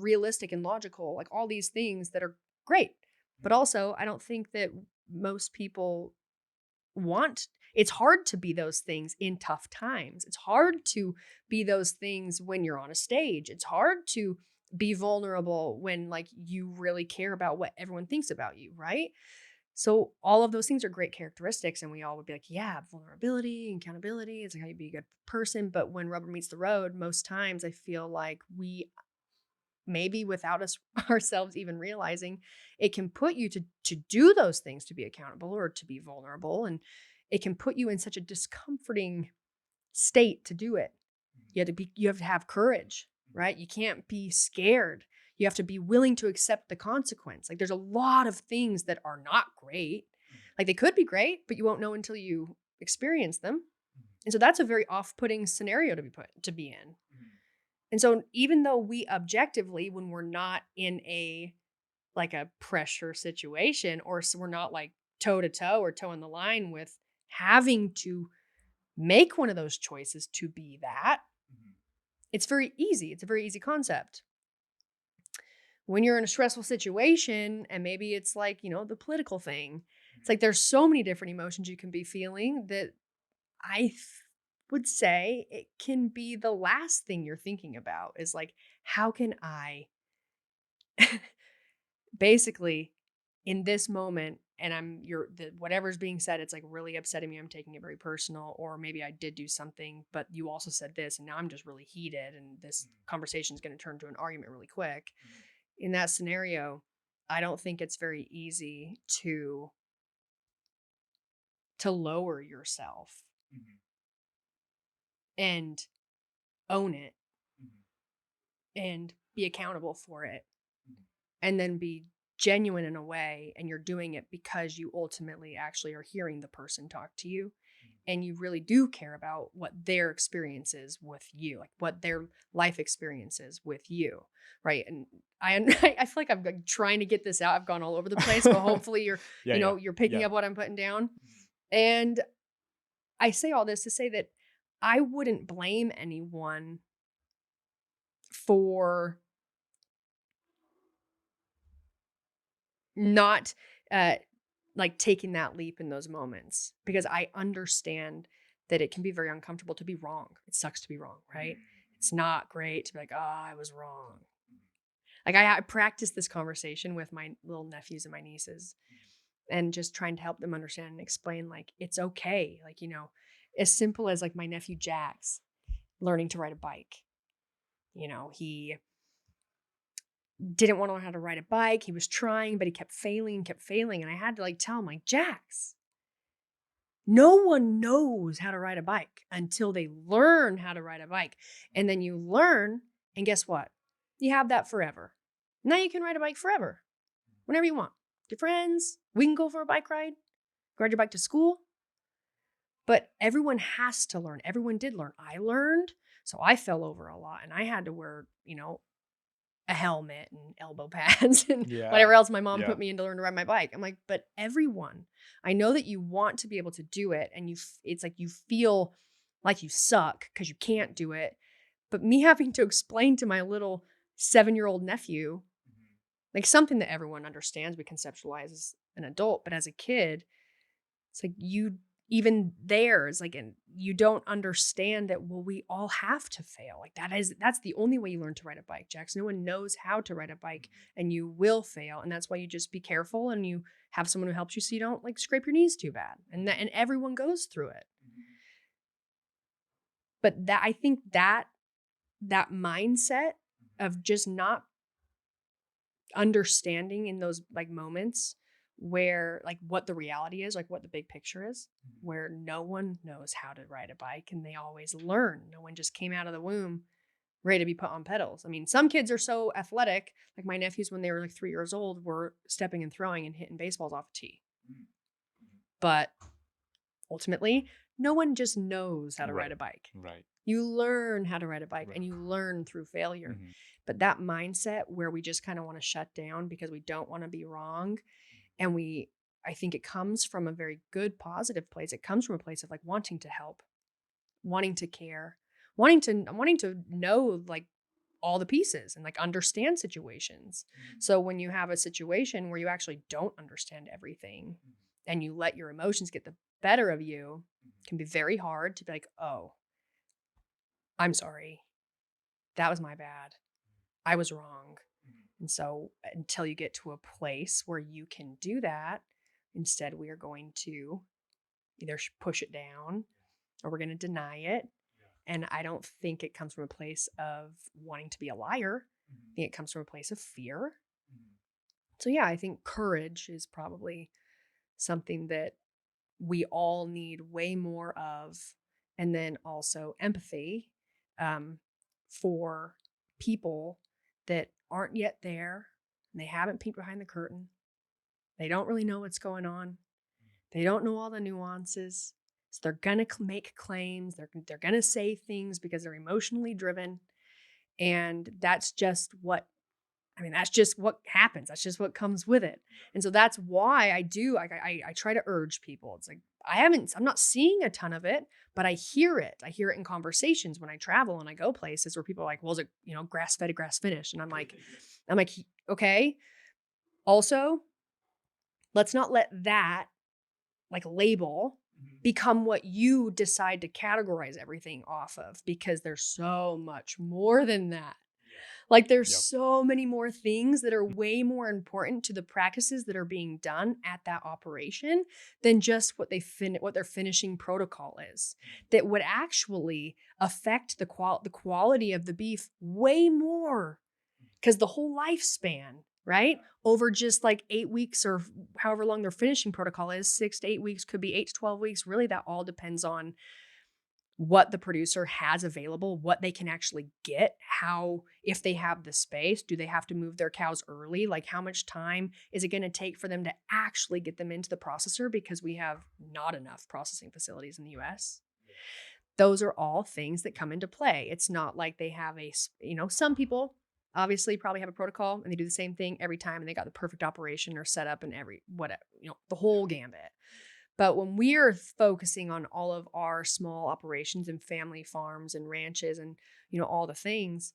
realistic and logical, like all these things that are great. But also, I don't think that most people want. It's hard to be those things in tough times. It's hard to be those things when you're on a stage. It's hard to be vulnerable when like you really care about what everyone thinks about you, right? So all of those things are great characteristics, and we all would be like, yeah, vulnerability and accountability, it's like how you be a good person. But when rubber meets the road, most times I feel like we, maybe without us ourselves even realizing, it can put you to do those things, to be accountable or to be vulnerable, and it can put you in such a discomforting state to do it. You have to have courage, right? You can't be scared. You have to be willing to accept the consequence. Like there's a lot of things that are not great. Like they could be great, but you won't know until you experience them. And so that's a very off-putting scenario to be in. And so even though we objectively, when we're not in a pressure situation, or so we're not like toe to toe or toe in the line with having to make one of those choices to be that, it's very easy. It's a very easy concept. When you're in a stressful situation, and maybe it's like, the political thing, it's like there's so many different emotions you can be feeling that I would say it can be the last thing you're thinking about is like, how can I basically in this moment, and whatever's being said, it's like really upsetting me. I'm taking it very personal, or maybe I did do something, but you also said this, and now I'm just really heated, and this conversation is going to turn to an argument really quick. In that scenario, I don't think it's very easy to lower yourself and own it and be accountable for it, and then be genuine in a way, and you're doing it because you ultimately actually are hearing the person talk to you, and you really do care about what their experience is with you, like what their life experience is with you, right? And I feel like I'm like trying to get this out. I've gone all over the place, but hopefully you're you're picking up what I'm putting down. And I say all this to say that I wouldn't blame anyone for not like taking that leap in those moments, because I understand that it can be very uncomfortable to be wrong. It sucks to be wrong, right? It's not great to be like, oh, I was wrong. Like I practiced this conversation with my little nephews and my nieces, and just trying to help them understand and explain, like, it's okay. Like, you know, as simple as like my nephew Jax learning to ride a bike. You know, he didn't want to learn how to ride a bike. He was trying, but he kept failing. And I had to like tell him, like, Jax, no one knows how to ride a bike until they learn how to ride a bike. And then you learn, and guess what? You have that forever. Now you can ride a bike forever, whenever you want. Your friends, we can go for a bike ride, ride your bike to school. But everyone has to learn. Everyone did learn. I learned, so I fell over a lot, and I had to wear, you know, a helmet and elbow pads and whatever else my mom put me in to learn to ride my bike. I'm like, but everyone, I know that you want to be able to do it, and it's like you feel like you suck because you can't do it. But me having to explain to my little 7-year-old nephew, like something that everyone understands, we conceptualize as an adult, but as a kid, it's like even theirs, like, and you don't understand that, well, we all have to fail. Like that's the only way you learn to ride a bike, Jax. No one knows how to ride a bike, and you will fail. And that's why you just be careful, and you have someone who helps you so you don't like scrape your knees too bad. And everyone goes through it. But that, I think that mindset of just not understanding in those like moments where like what the reality is, like what the big picture is, where no one knows how to ride a bike and they always learn. No one just came out of the womb ready to be put on pedals. I mean, some kids are so athletic, like my nephews when they were like 3 years old were stepping and throwing and hitting baseballs off a tee. But ultimately, no one just knows how to ride a bike. Right. You learn how to ride a bike, and you learn through failure. But that mindset where we just kind of want to shut down because we don't want to be wrong, and I think it comes from a very good, positive place. It comes from a place of like wanting to help, wanting to care, wanting to know like all the pieces and like understand situations. So when you have a situation where you actually don't understand everything and you let your emotions get the better of you, it can be very hard to be like, oh, I'm sorry. That was my bad. I was wrong. And so until you get to a place where you can do that, instead we are going to either push it down or we're going to deny it. And I don't think it comes from a place of wanting to be a liar. I think it comes from a place of fear. So yeah, I think courage is probably something that we all need way more of. And then also empathy for people that aren't yet there, and they haven't peeked behind the curtain. They don't really know what's going on. They don't know all the nuances. So they're going to make claims. They're going to say things because they're emotionally driven. And that's just what happens. That's just what comes with it. And so that's why I try to urge people. It's like, I'm not seeing a ton of it, but I hear it. I hear it in conversations when I travel and I go places where people are like, well, is it, grass fed or grass finished? And I'm like, okay. Also, let's not let that like label become what you decide to categorize everything off of, because there's so much more than that. Like there's so many more things that are way more important to the practices that are being done at that operation than just what their finishing protocol is, that would actually affect the quality of the beef way more, because the whole lifespan, right? Over just like 8 weeks or however long their finishing protocol is, 6 to 8 weeks, could be 8 to 12 weeks. Really, that all depends on what the producer has available, what they can actually get, if they have the space, do they have to move their cows early? Like how much time is it going to take for them to actually get them into the processor, because we have not enough processing facilities in the US. Those are all things that come into play. It's not like they have some people obviously probably have a protocol and they do the same thing every time and they got the perfect operation or setup and the whole gambit. But when we're focusing on all of our small operations and family farms and ranches and, all the things,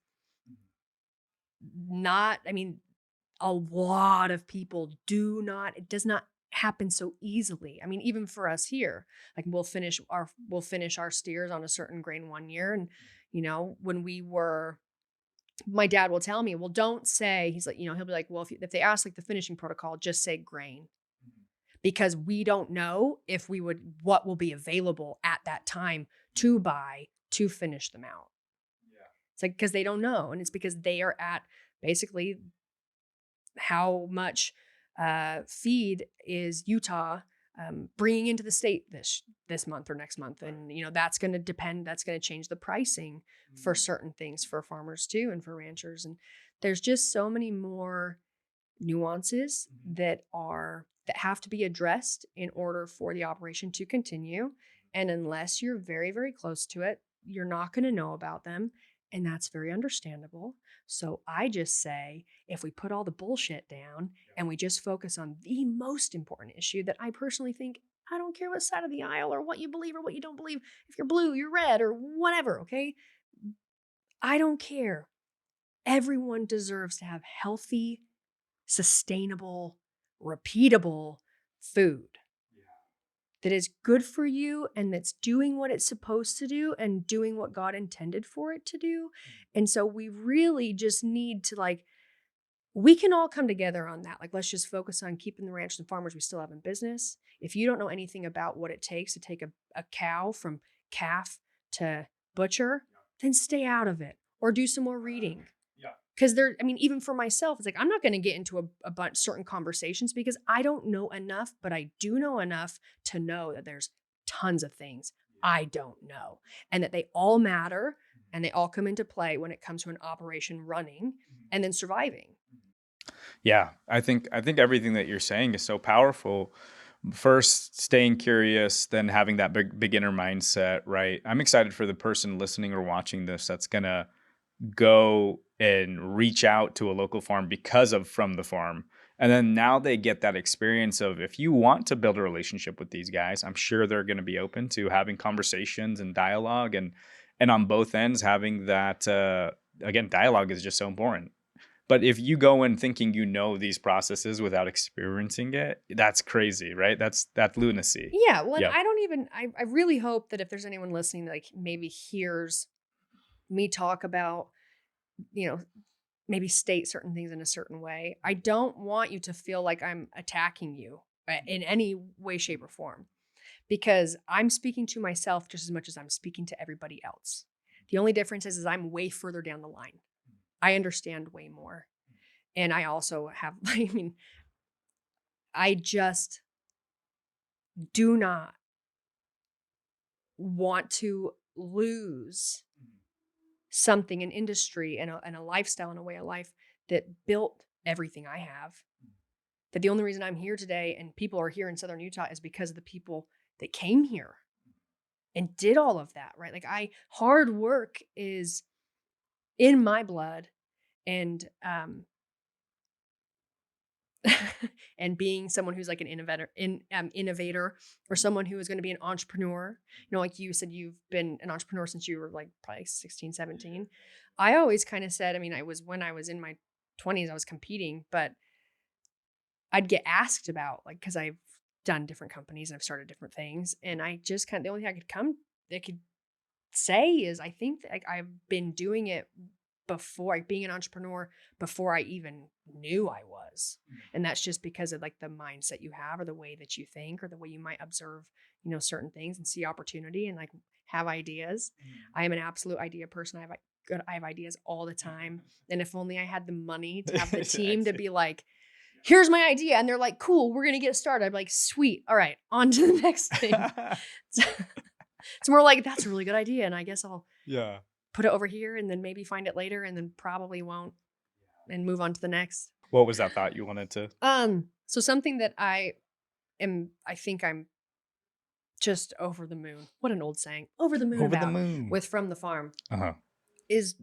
a lot of people it does not happen so easily. I mean, even for us here, like we'll finish our steers on a certain grain one year. And, when my dad will tell me, well, don't say, he's like, he'll be like, well, if they ask like the finishing protocol, just say grain, because we don't know what will be available at that time to buy to finish them out. Yeah. It's like, because they don't know. And it's because they are at basically how much feed is Utah bringing into the state this month or next month. And, that's going to depend, that's going to change the pricing for certain things for farmers too, and for ranchers. And there's just so many more nuances that have to be addressed in order for the operation to continue. And unless you're very, very close to it, you're not going to know about them. And that's very understandable. So I just say, if we put all the bullshit down and we just focus on the most important issue that I personally think, I don't care what side of the aisle or what you believe or what you don't believe, if you're blue, you're red or whatever, okay? I don't care. Everyone deserves to have healthy, sustainable, repeatable food that is good for you and that's doing what it's supposed to do and doing what God intended for it to do. And so we really just need to we can all come together on that. Like, let's just focus on keeping the ranchers and farmers we still have in business. If you don't know anything about what it takes to take a cow from calf to butcher, then stay out of it or do some more reading. Because even for myself, it's like, I'm not going to get into a bunch certain conversations because I don't know enough, but I do know enough to know that there's tons of things I don't know and that they all matter and they all come into play when it comes to an operation running and then surviving. Yeah, I think everything that you're saying is so powerful. First, staying curious, then having that beginner mindset, right? I'm excited for the person listening or watching this that's going to go and reach out to a local farm because of From the Farm. And then now they get that experience of, if you want to build a relationship with these guys, I'm sure they're going to be open to having conversations and dialogue, and on both ends having that, again, dialogue is just so important. But if you go in thinking these processes without experiencing it, that's crazy, right? That's lunacy. Yeah. Well, Yep. I really hope that if there's anyone listening, like maybe hears me talk about, maybe state certain things in a certain way. I don't want you to feel like I'm attacking you in any way, shape, or form, because I'm speaking to myself just as much as I'm speaking to everybody else. The only difference is I'm way further down the line. I understand way more. And I also have, I just do not want to lose something, an industry and a lifestyle and a way of life that built everything I have. That the only reason I'm here today and people are here in Southern Utah is because of the people that came here and did all of that, right? Hard work is in my blood, and and being someone who's like an innovator or someone who is going to be an entrepreneur, like you said, you've been an entrepreneur since you were like probably 16, 17. I always kind of said, when I was in my 20s, I was competing, but I'd get asked about, like, because I've done different companies and I've started different things. And I just the only thing I could say is, I think that I've been doing it before, like being an entrepreneur before I even knew I was. And that's just because of like the mindset you have or the way that you think or the way you might observe, certain things and see opportunity and like have ideas. I am an absolute idea person. I have ideas all the time. And if only I had the money to have the team to be like, here's my idea. And they're like, cool, we're going to get started. I'd be like, sweet. All right, on to the next thing. It's more like, that's a really good idea. And I guess I'll put it over here and then maybe find it later and then probably won't and move on to the next. What was that thought you wanted to? So something that I think I'm just over the moon. What an old saying. Over the moon with From the Farm is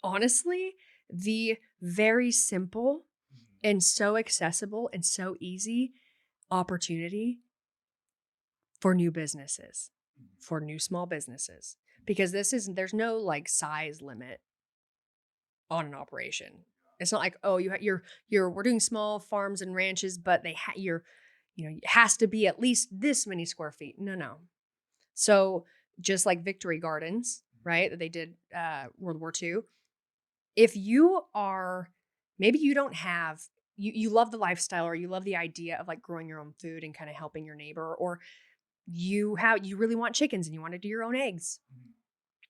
honestly the very simple and so accessible and so easy opportunity for new businesses, for new small businesses, because there's no like size limit on an operation. It's not like, oh, we're doing small farms and ranches, but it has to be at least this many square feet. No. So just like Victory Gardens, right, that they did World War II, if you are, maybe you don't have, you love the lifestyle, or you love the idea of like growing your own food and kind of helping your neighbor, or you really want chickens and you want to do your own eggs.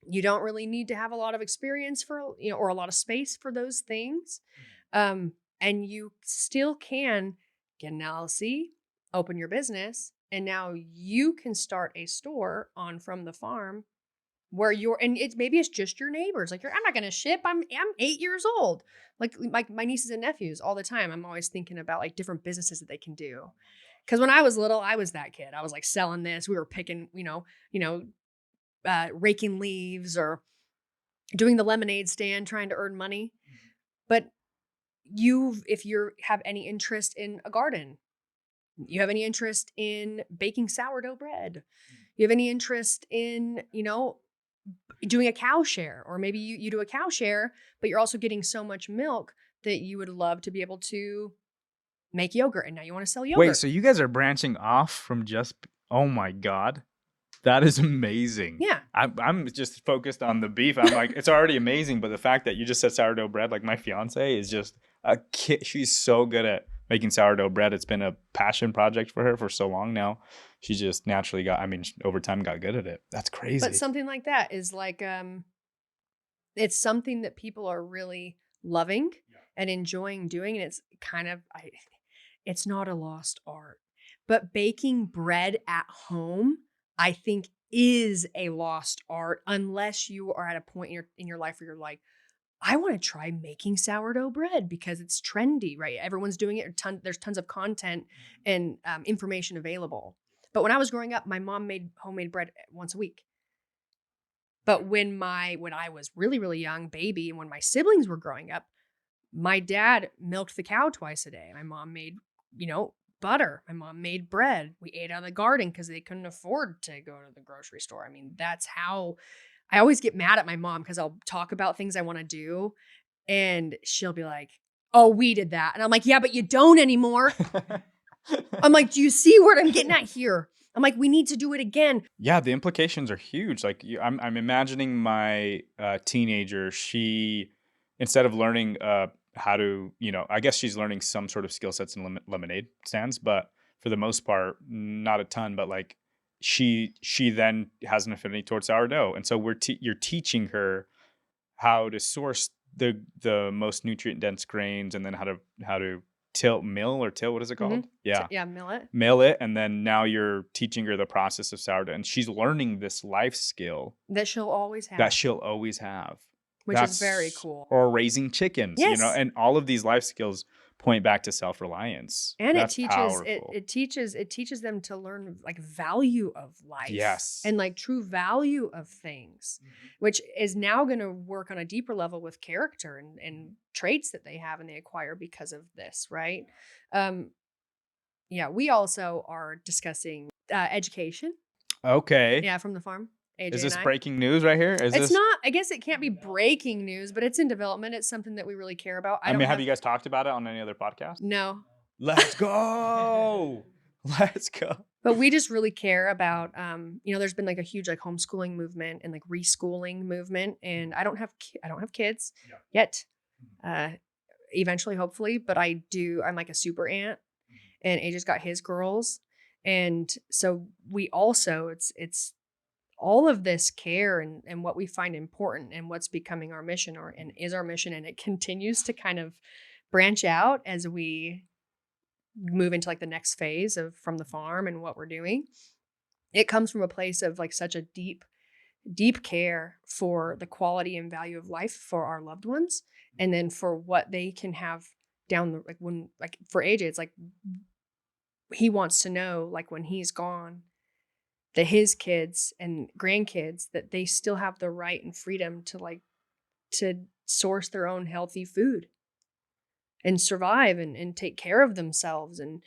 You don't really need to have a lot of experience for, or a lot of space for those things. And you still can get an LLC, open your business, and now you can start a store on From the Farm where maybe it's just your neighbors. Like, I'm not going to ship. I'm 8 years old. Like my nieces and nephews all the time. I'm always thinking about like different businesses that they can do. Because when I was little, I was that kid. I was like selling this. We were picking, raking leaves or doing the lemonade stand, trying to earn money. But if you have any interest in a garden, you have any interest in baking sourdough bread, you have any interest in, doing a cow share, or maybe you do a cow share, but you're also getting so much milk that you would love to be able to make yogurt, and now you want to sell yogurt. Wait, so you guys are branching off from oh my God. That is amazing. Yeah. I'm just focused on the beef. I'm like, it's already amazing, but the fact that you just said sourdough bread, like my fiance is just a kid. She's so good at making sourdough bread. It's been a passion project for her for so long now. She just naturally over time got good at it. That's crazy. But something like that is like, it's something that people are really loving and enjoying doing. And it's kind of, it's not a lost art, but baking bread at home, I think, is a lost art unless you are at a point in your life where you're like, I want to try making sourdough bread because it's trendy, right? Everyone's doing it. There's tons of content and information available. But when I was growing up, my mom made homemade bread once a week. But when I was really, really young, baby, and when my siblings were growing up, my dad milked the cow twice a day. My mom made, butter. My mom made bread. We ate out of the garden because they couldn't afford to go to the grocery store. I mean, that's how I always get mad at my mom because I'll talk about things I want to do and she'll be like, oh, we did that. And I'm like, yeah, but you don't anymore. I'm like, do you see what I'm getting at here? I'm like, we need to do it again. Yeah, the implications are huge. Like I'm imagining my teenager, she, instead of learning how to, I guess she's learning some sort of skill sets in lemonade stands, but for the most part, not a ton. But like she then has an affinity towards sourdough, and so you're teaching her how to source the most nutrient dense grains, and then how to mill, what is it called? Mm-hmm. Yeah, mill it. Mill it, and then now you're teaching her the process of sourdough, and she's learning this life skill that she'll always have. Which is very cool. Or raising chickens, yes. And all of these life skills point back to self-reliance. And That's powerful. it teaches them to learn like value of life. Yes. And like true value of things, which is now going to work on a deeper level with character and traits that they have and they acquire because of this, right? We also are discussing education. Okay. Yeah, From the Farm. AJ is this breaking news right here? Not. I guess it can't be breaking news, but it's in development. It's something that we really care about. Have you guys talked about it on any other podcast? No. Let's go. Let's go. But we just really care about, there's been like a huge like homeschooling movement and like reschooling movement. And I don't have kids yet. Eventually, hopefully, but I'm like a super aunt, and AJ's got his girls, and so we also it's all of this care and what we find important and what's becoming our mission and is our mission. And it continues to kind of branch out as we move into like the next phase of From the Farm and what we're doing. It comes from a place of like such a deep, deep care for the quality and value of life for our loved ones. And then for what they can have down for AJ, it's like, he wants to know, like when he's gone, that his kids and grandkids, that they still have the right and freedom to source their own healthy food and survive and take care of themselves. And,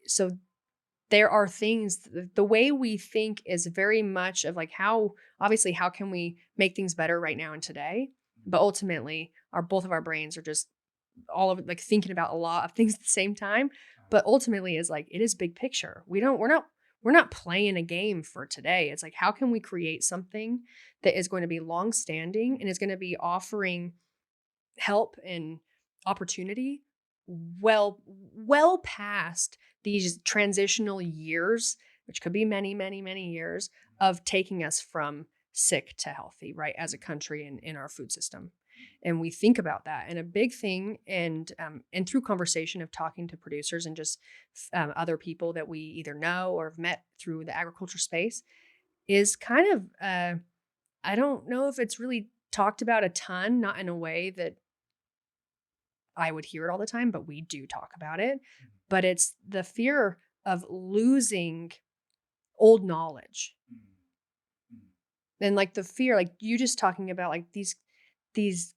so there are things, the way we think is very much of like how can we make things better right now and today? But ultimately, both of our brains are just all of it, like thinking about a lot of things at the same time. But ultimately is like, it is big picture. We're not playing a game for today. It's like, how can we create something that is going to be long standing and is going to be offering help and opportunity well past these transitional years, which could be many, many, many years of taking us from sick to healthy, right? As a country and in our food system. And we think about that. And a big thing, and through conversation of talking to producers and just other people that we either know or have met through the agriculture space, is kind of, I don't know if it's really talked about a ton, not in a way that I would hear it all the time, but we do talk about it. But it's the fear of losing old knowledge. And like the fear, like you just talking about like these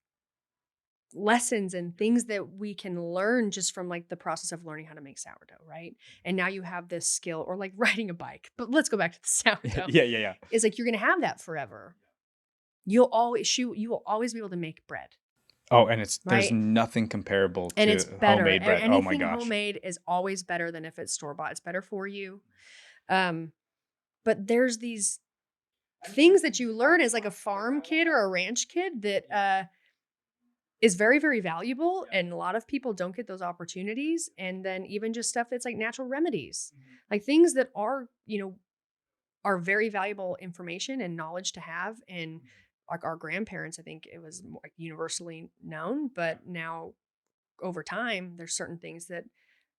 lessons and things that we can learn just from like the process of learning how to make sourdough, right? And now you have this skill, or like riding a bike. But let's go back to the sourdough. Yeah. It's like you're gonna have that forever. You will always be able to make bread. Oh, and there's Right? nothing comparable And to it's better. homemade bread. Oh my Anything gosh. homemade is always better than if it's store-bought. It's better for you. But there's these things that you learn as like a farm kid or a ranch kid that is very, very valuable. And a lot of people don't get those opportunities. And then even just stuff that's like natural remedies, like things that are, are very valuable information and knowledge to have. And like our grandparents, I think it was more like universally known, but now over time, there's certain things that,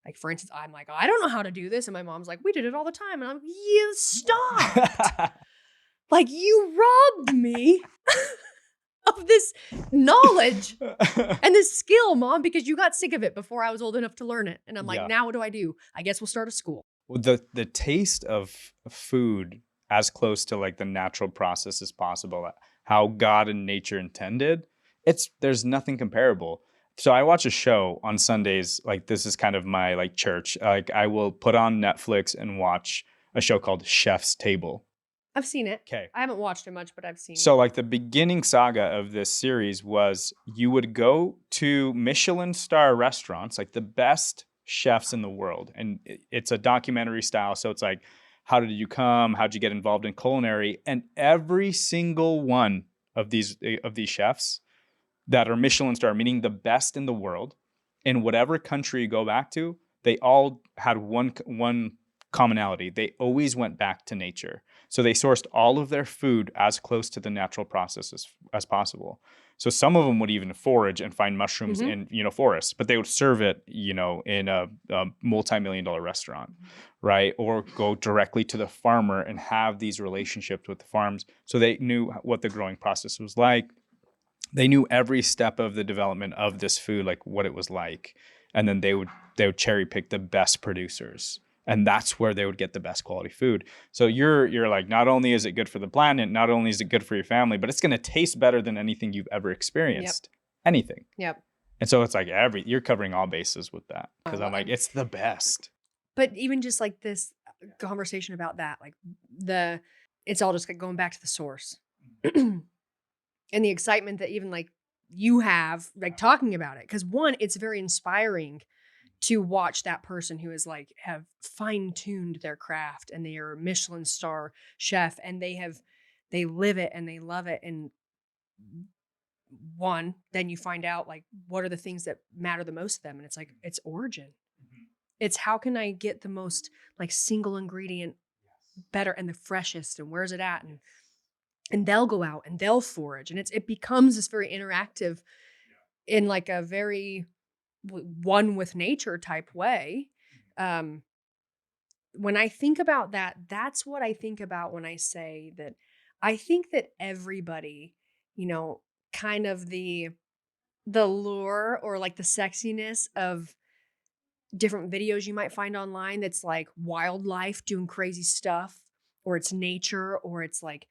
like, for instance, I'm like, I don't know how to do this. And my mom's like, we did it all the time. And I'm like, you stop. Like, you robbed me of this knowledge and this skill, Mom, because you got sick of it before I was old enough to learn it. And I'm like, Yeah. now what do I do? I guess we'll start a school. Well, the taste of food as close to like the natural process as possible, how God and nature intended, there's nothing comparable. So I watch a show on Sundays, like this is kind of my like church. Like I will put on Netflix and watch a show called Chef's Table. I've seen it. Okay. I haven't watched it much, but I've seen So it. like the beginning saga of this series was you would go to Michelin star restaurants, like the best chefs in the world. And it's a documentary style. So it's like, how did you come? How'd you get involved in culinary? And every single one of these chefs that are Michelin star, meaning the best in the world, in whatever country you go back to, they all had one commonality. They always went back to nature. So they sourced all of their food as close to the natural processes as possible. So some of them would even forage and find mushrooms in, forests, but they would serve it, in a multi-million-dollar restaurant, right? Or go directly to the farmer and have these relationships with the farms. So they knew what the growing process was like. They knew every step of the development of this food, like what it was like. And then they would cherry pick the best producers. And that's where they would get the best quality food. So you're like, not only is it good for the planet, not only is it good for your family, but it's going to taste better than anything you've ever experienced. Yep. Anything. Yep. And so it's like you're covering all bases with that. Because I'm like, it's the best. But even just like this conversation about that, like it's all just like going back to the source. And the excitement that even like you have like talking about it. Because one, it's very inspiring to watch that person who is like have fine-tuned their craft and they are a Michelin star chef and they live it and they love it. And then you find out like what are the things that matter the most to them. And it's like, it's origin. It's how can I get the most like single ingredient better and the freshest and where's it at? And they'll go out and they'll forage and it becomes this very interactive in like a very one with nature type way. When I think about that, that's what I think about when I say that I think that everybody, kind of the lure or like the sexiness of different videos you might find online that's like wildlife doing crazy stuff, or it's nature, or it's like,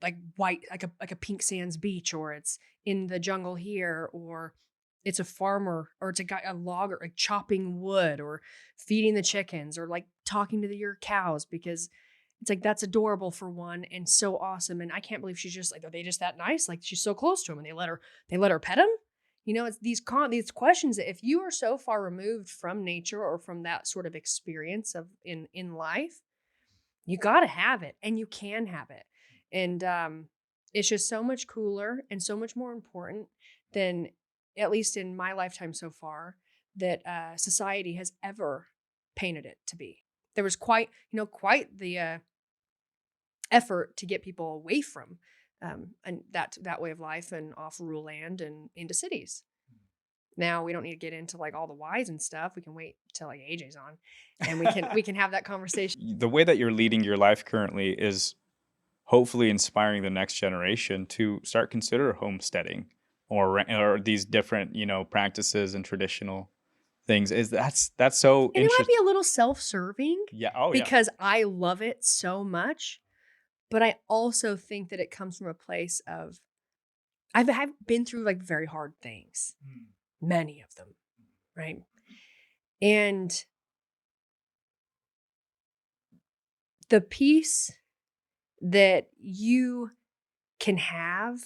like white, like a pink sands beach, or it's in the jungle here, or it's a farmer, or it's a guy, a logger, like chopping wood or feeding the chickens, or like talking to your cows, because it's like, that's adorable for one and so awesome. And I can't believe she's just like, are they just that nice? Like, she's so close to him and they let her pet him. You know, it's these questions that if you are so far removed from nature or from that sort of experience of in life, you got to have it, and you can have it. And it's just so much cooler and so much more important than, at least in my lifetime so far, that society has ever painted it to be. There was quite the effort to get people away from and that way of life and off rural land and into cities. Now we don't need to get into like all the whys and stuff. We can wait till like AJ's on, and we can have that conversation. The way that you're leading your life currently is hopefully inspiring the next generation to start consider homesteading or these different, practices and traditional things. That's so And it might interesting. be a little self-serving. Yeah. Oh, yeah. Because I love it so much, but I also think that it comes from a place of I've been through like very hard things, many of them, right? And the peace that you can have,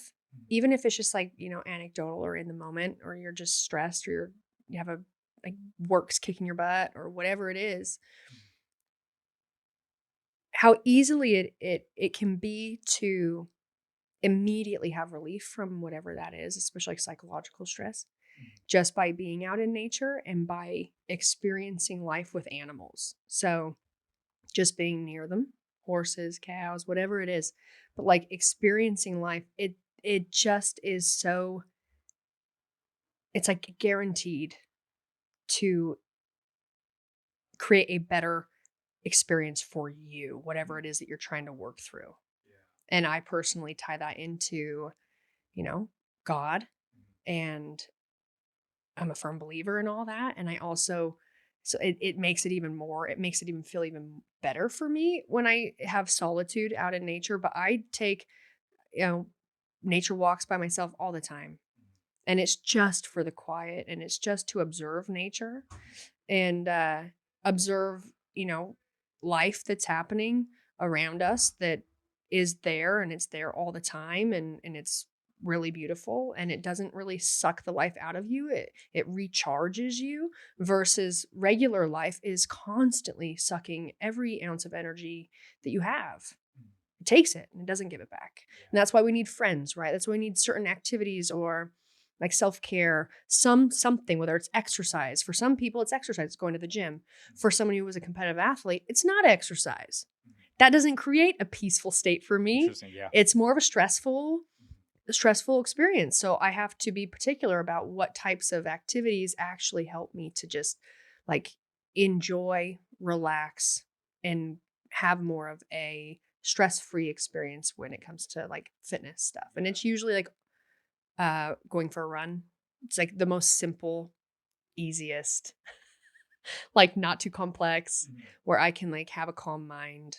even if it's just like, anecdotal or in the moment, or you're just stressed, or you have like work's kicking your butt or whatever it is, how easily it can be to immediately have relief from whatever that is, especially like psychological stress, just by being out in nature and by experiencing life with animals. So just being near them, horses, cows, whatever it is, but like experiencing life, it just is so, it's like guaranteed to create a better experience for you, whatever it is that you're trying to work through. Yeah. And I personally tie that into, God, and I'm a firm believer in all that. And I also, so it makes it even feel even better for me when I have solitude out in nature. But I take, nature walks by myself all the time. And it's just for the quiet, and it's just to observe nature and observe, life that's happening around us that is there, and it's there all the time, and it's really beautiful, and it doesn't really suck the life out of you. It recharges you, versus regular life is constantly sucking every ounce of energy that you have. It takes it and it doesn't give it back. And that's why we need friends, right? That's why we need certain activities, or like self-care, something, whether it's exercise. For some people, it's exercise, it's going to the gym. For someone who was a competitive athlete, it's not exercise. That doesn't create a peaceful state for me. Interesting, yeah. It's more of a stressful experience. So I have to be particular about what types of activities actually help me to just like enjoy, relax, and have more of a stress-free experience when it comes to like fitness stuff. And it's usually like going for a run. It's like the most simple, easiest, like not too complex, where I can like have a calm mind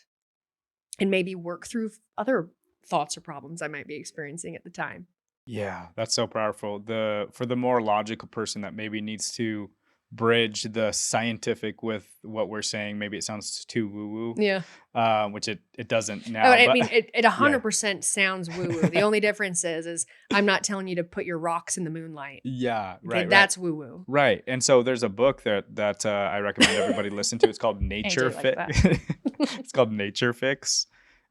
and maybe work through other thoughts or problems I might be experiencing at the time. Yeah, that's so powerful. For the more logical person that maybe needs to bridge the scientific with what we're saying, maybe it sounds too woo-woo. Yeah. Which it doesn't now. I but mean, it 100% sounds woo-woo. The only difference is I'm not telling you to put your rocks in the moonlight. Yeah, Okay, right. that's woo-woo. Right. And so there's a book that I recommend everybody listen to. It's called Nature AJ like Fit. It's called Nature Fix.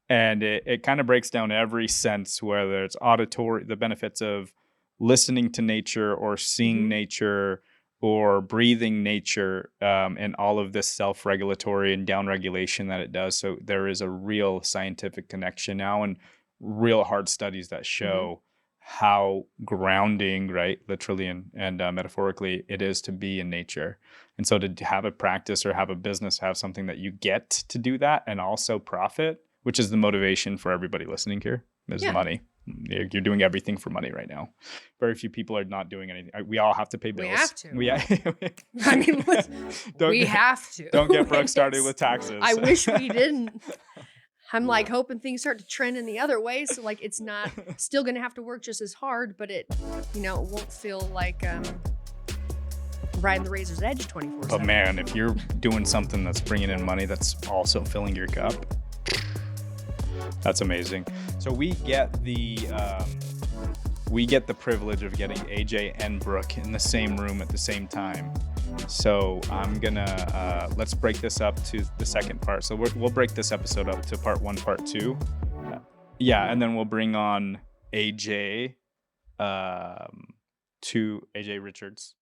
And it kind of breaks down every sense, whether it's auditory, the benefits of listening to nature or seeing nature or breathing nature, and all of this self-regulatory and down-regulation that it does. So there is a real scientific connection now, and real hard studies that show how grounding, right, literally and metaphorically, it is to be in nature. And so to have a practice or have a business, have something that you get to do that and also profit, which is the motivation for everybody listening here, is money. You're doing everything for money right now. Very few people are not doing anything. We all have to pay bills. We have to. I mean, we have to. Don't get Brooke started with taxes. I wish we didn't. I'm like hoping things start to trend in the other way. So like it's not still going to have to work just as hard, but it, it won't feel like ride the razor's edge 24/7. But man, if you're doing something that's bringing in money that's also filling your cup, that's amazing. So we get the privilege of getting AJ and Brooke in the same room at the same time. So I'm gonna let's break this up to the second part. So we'll break this episode up to part 1, part 2. Yeah, and then we'll bring on AJ to AJ Richards.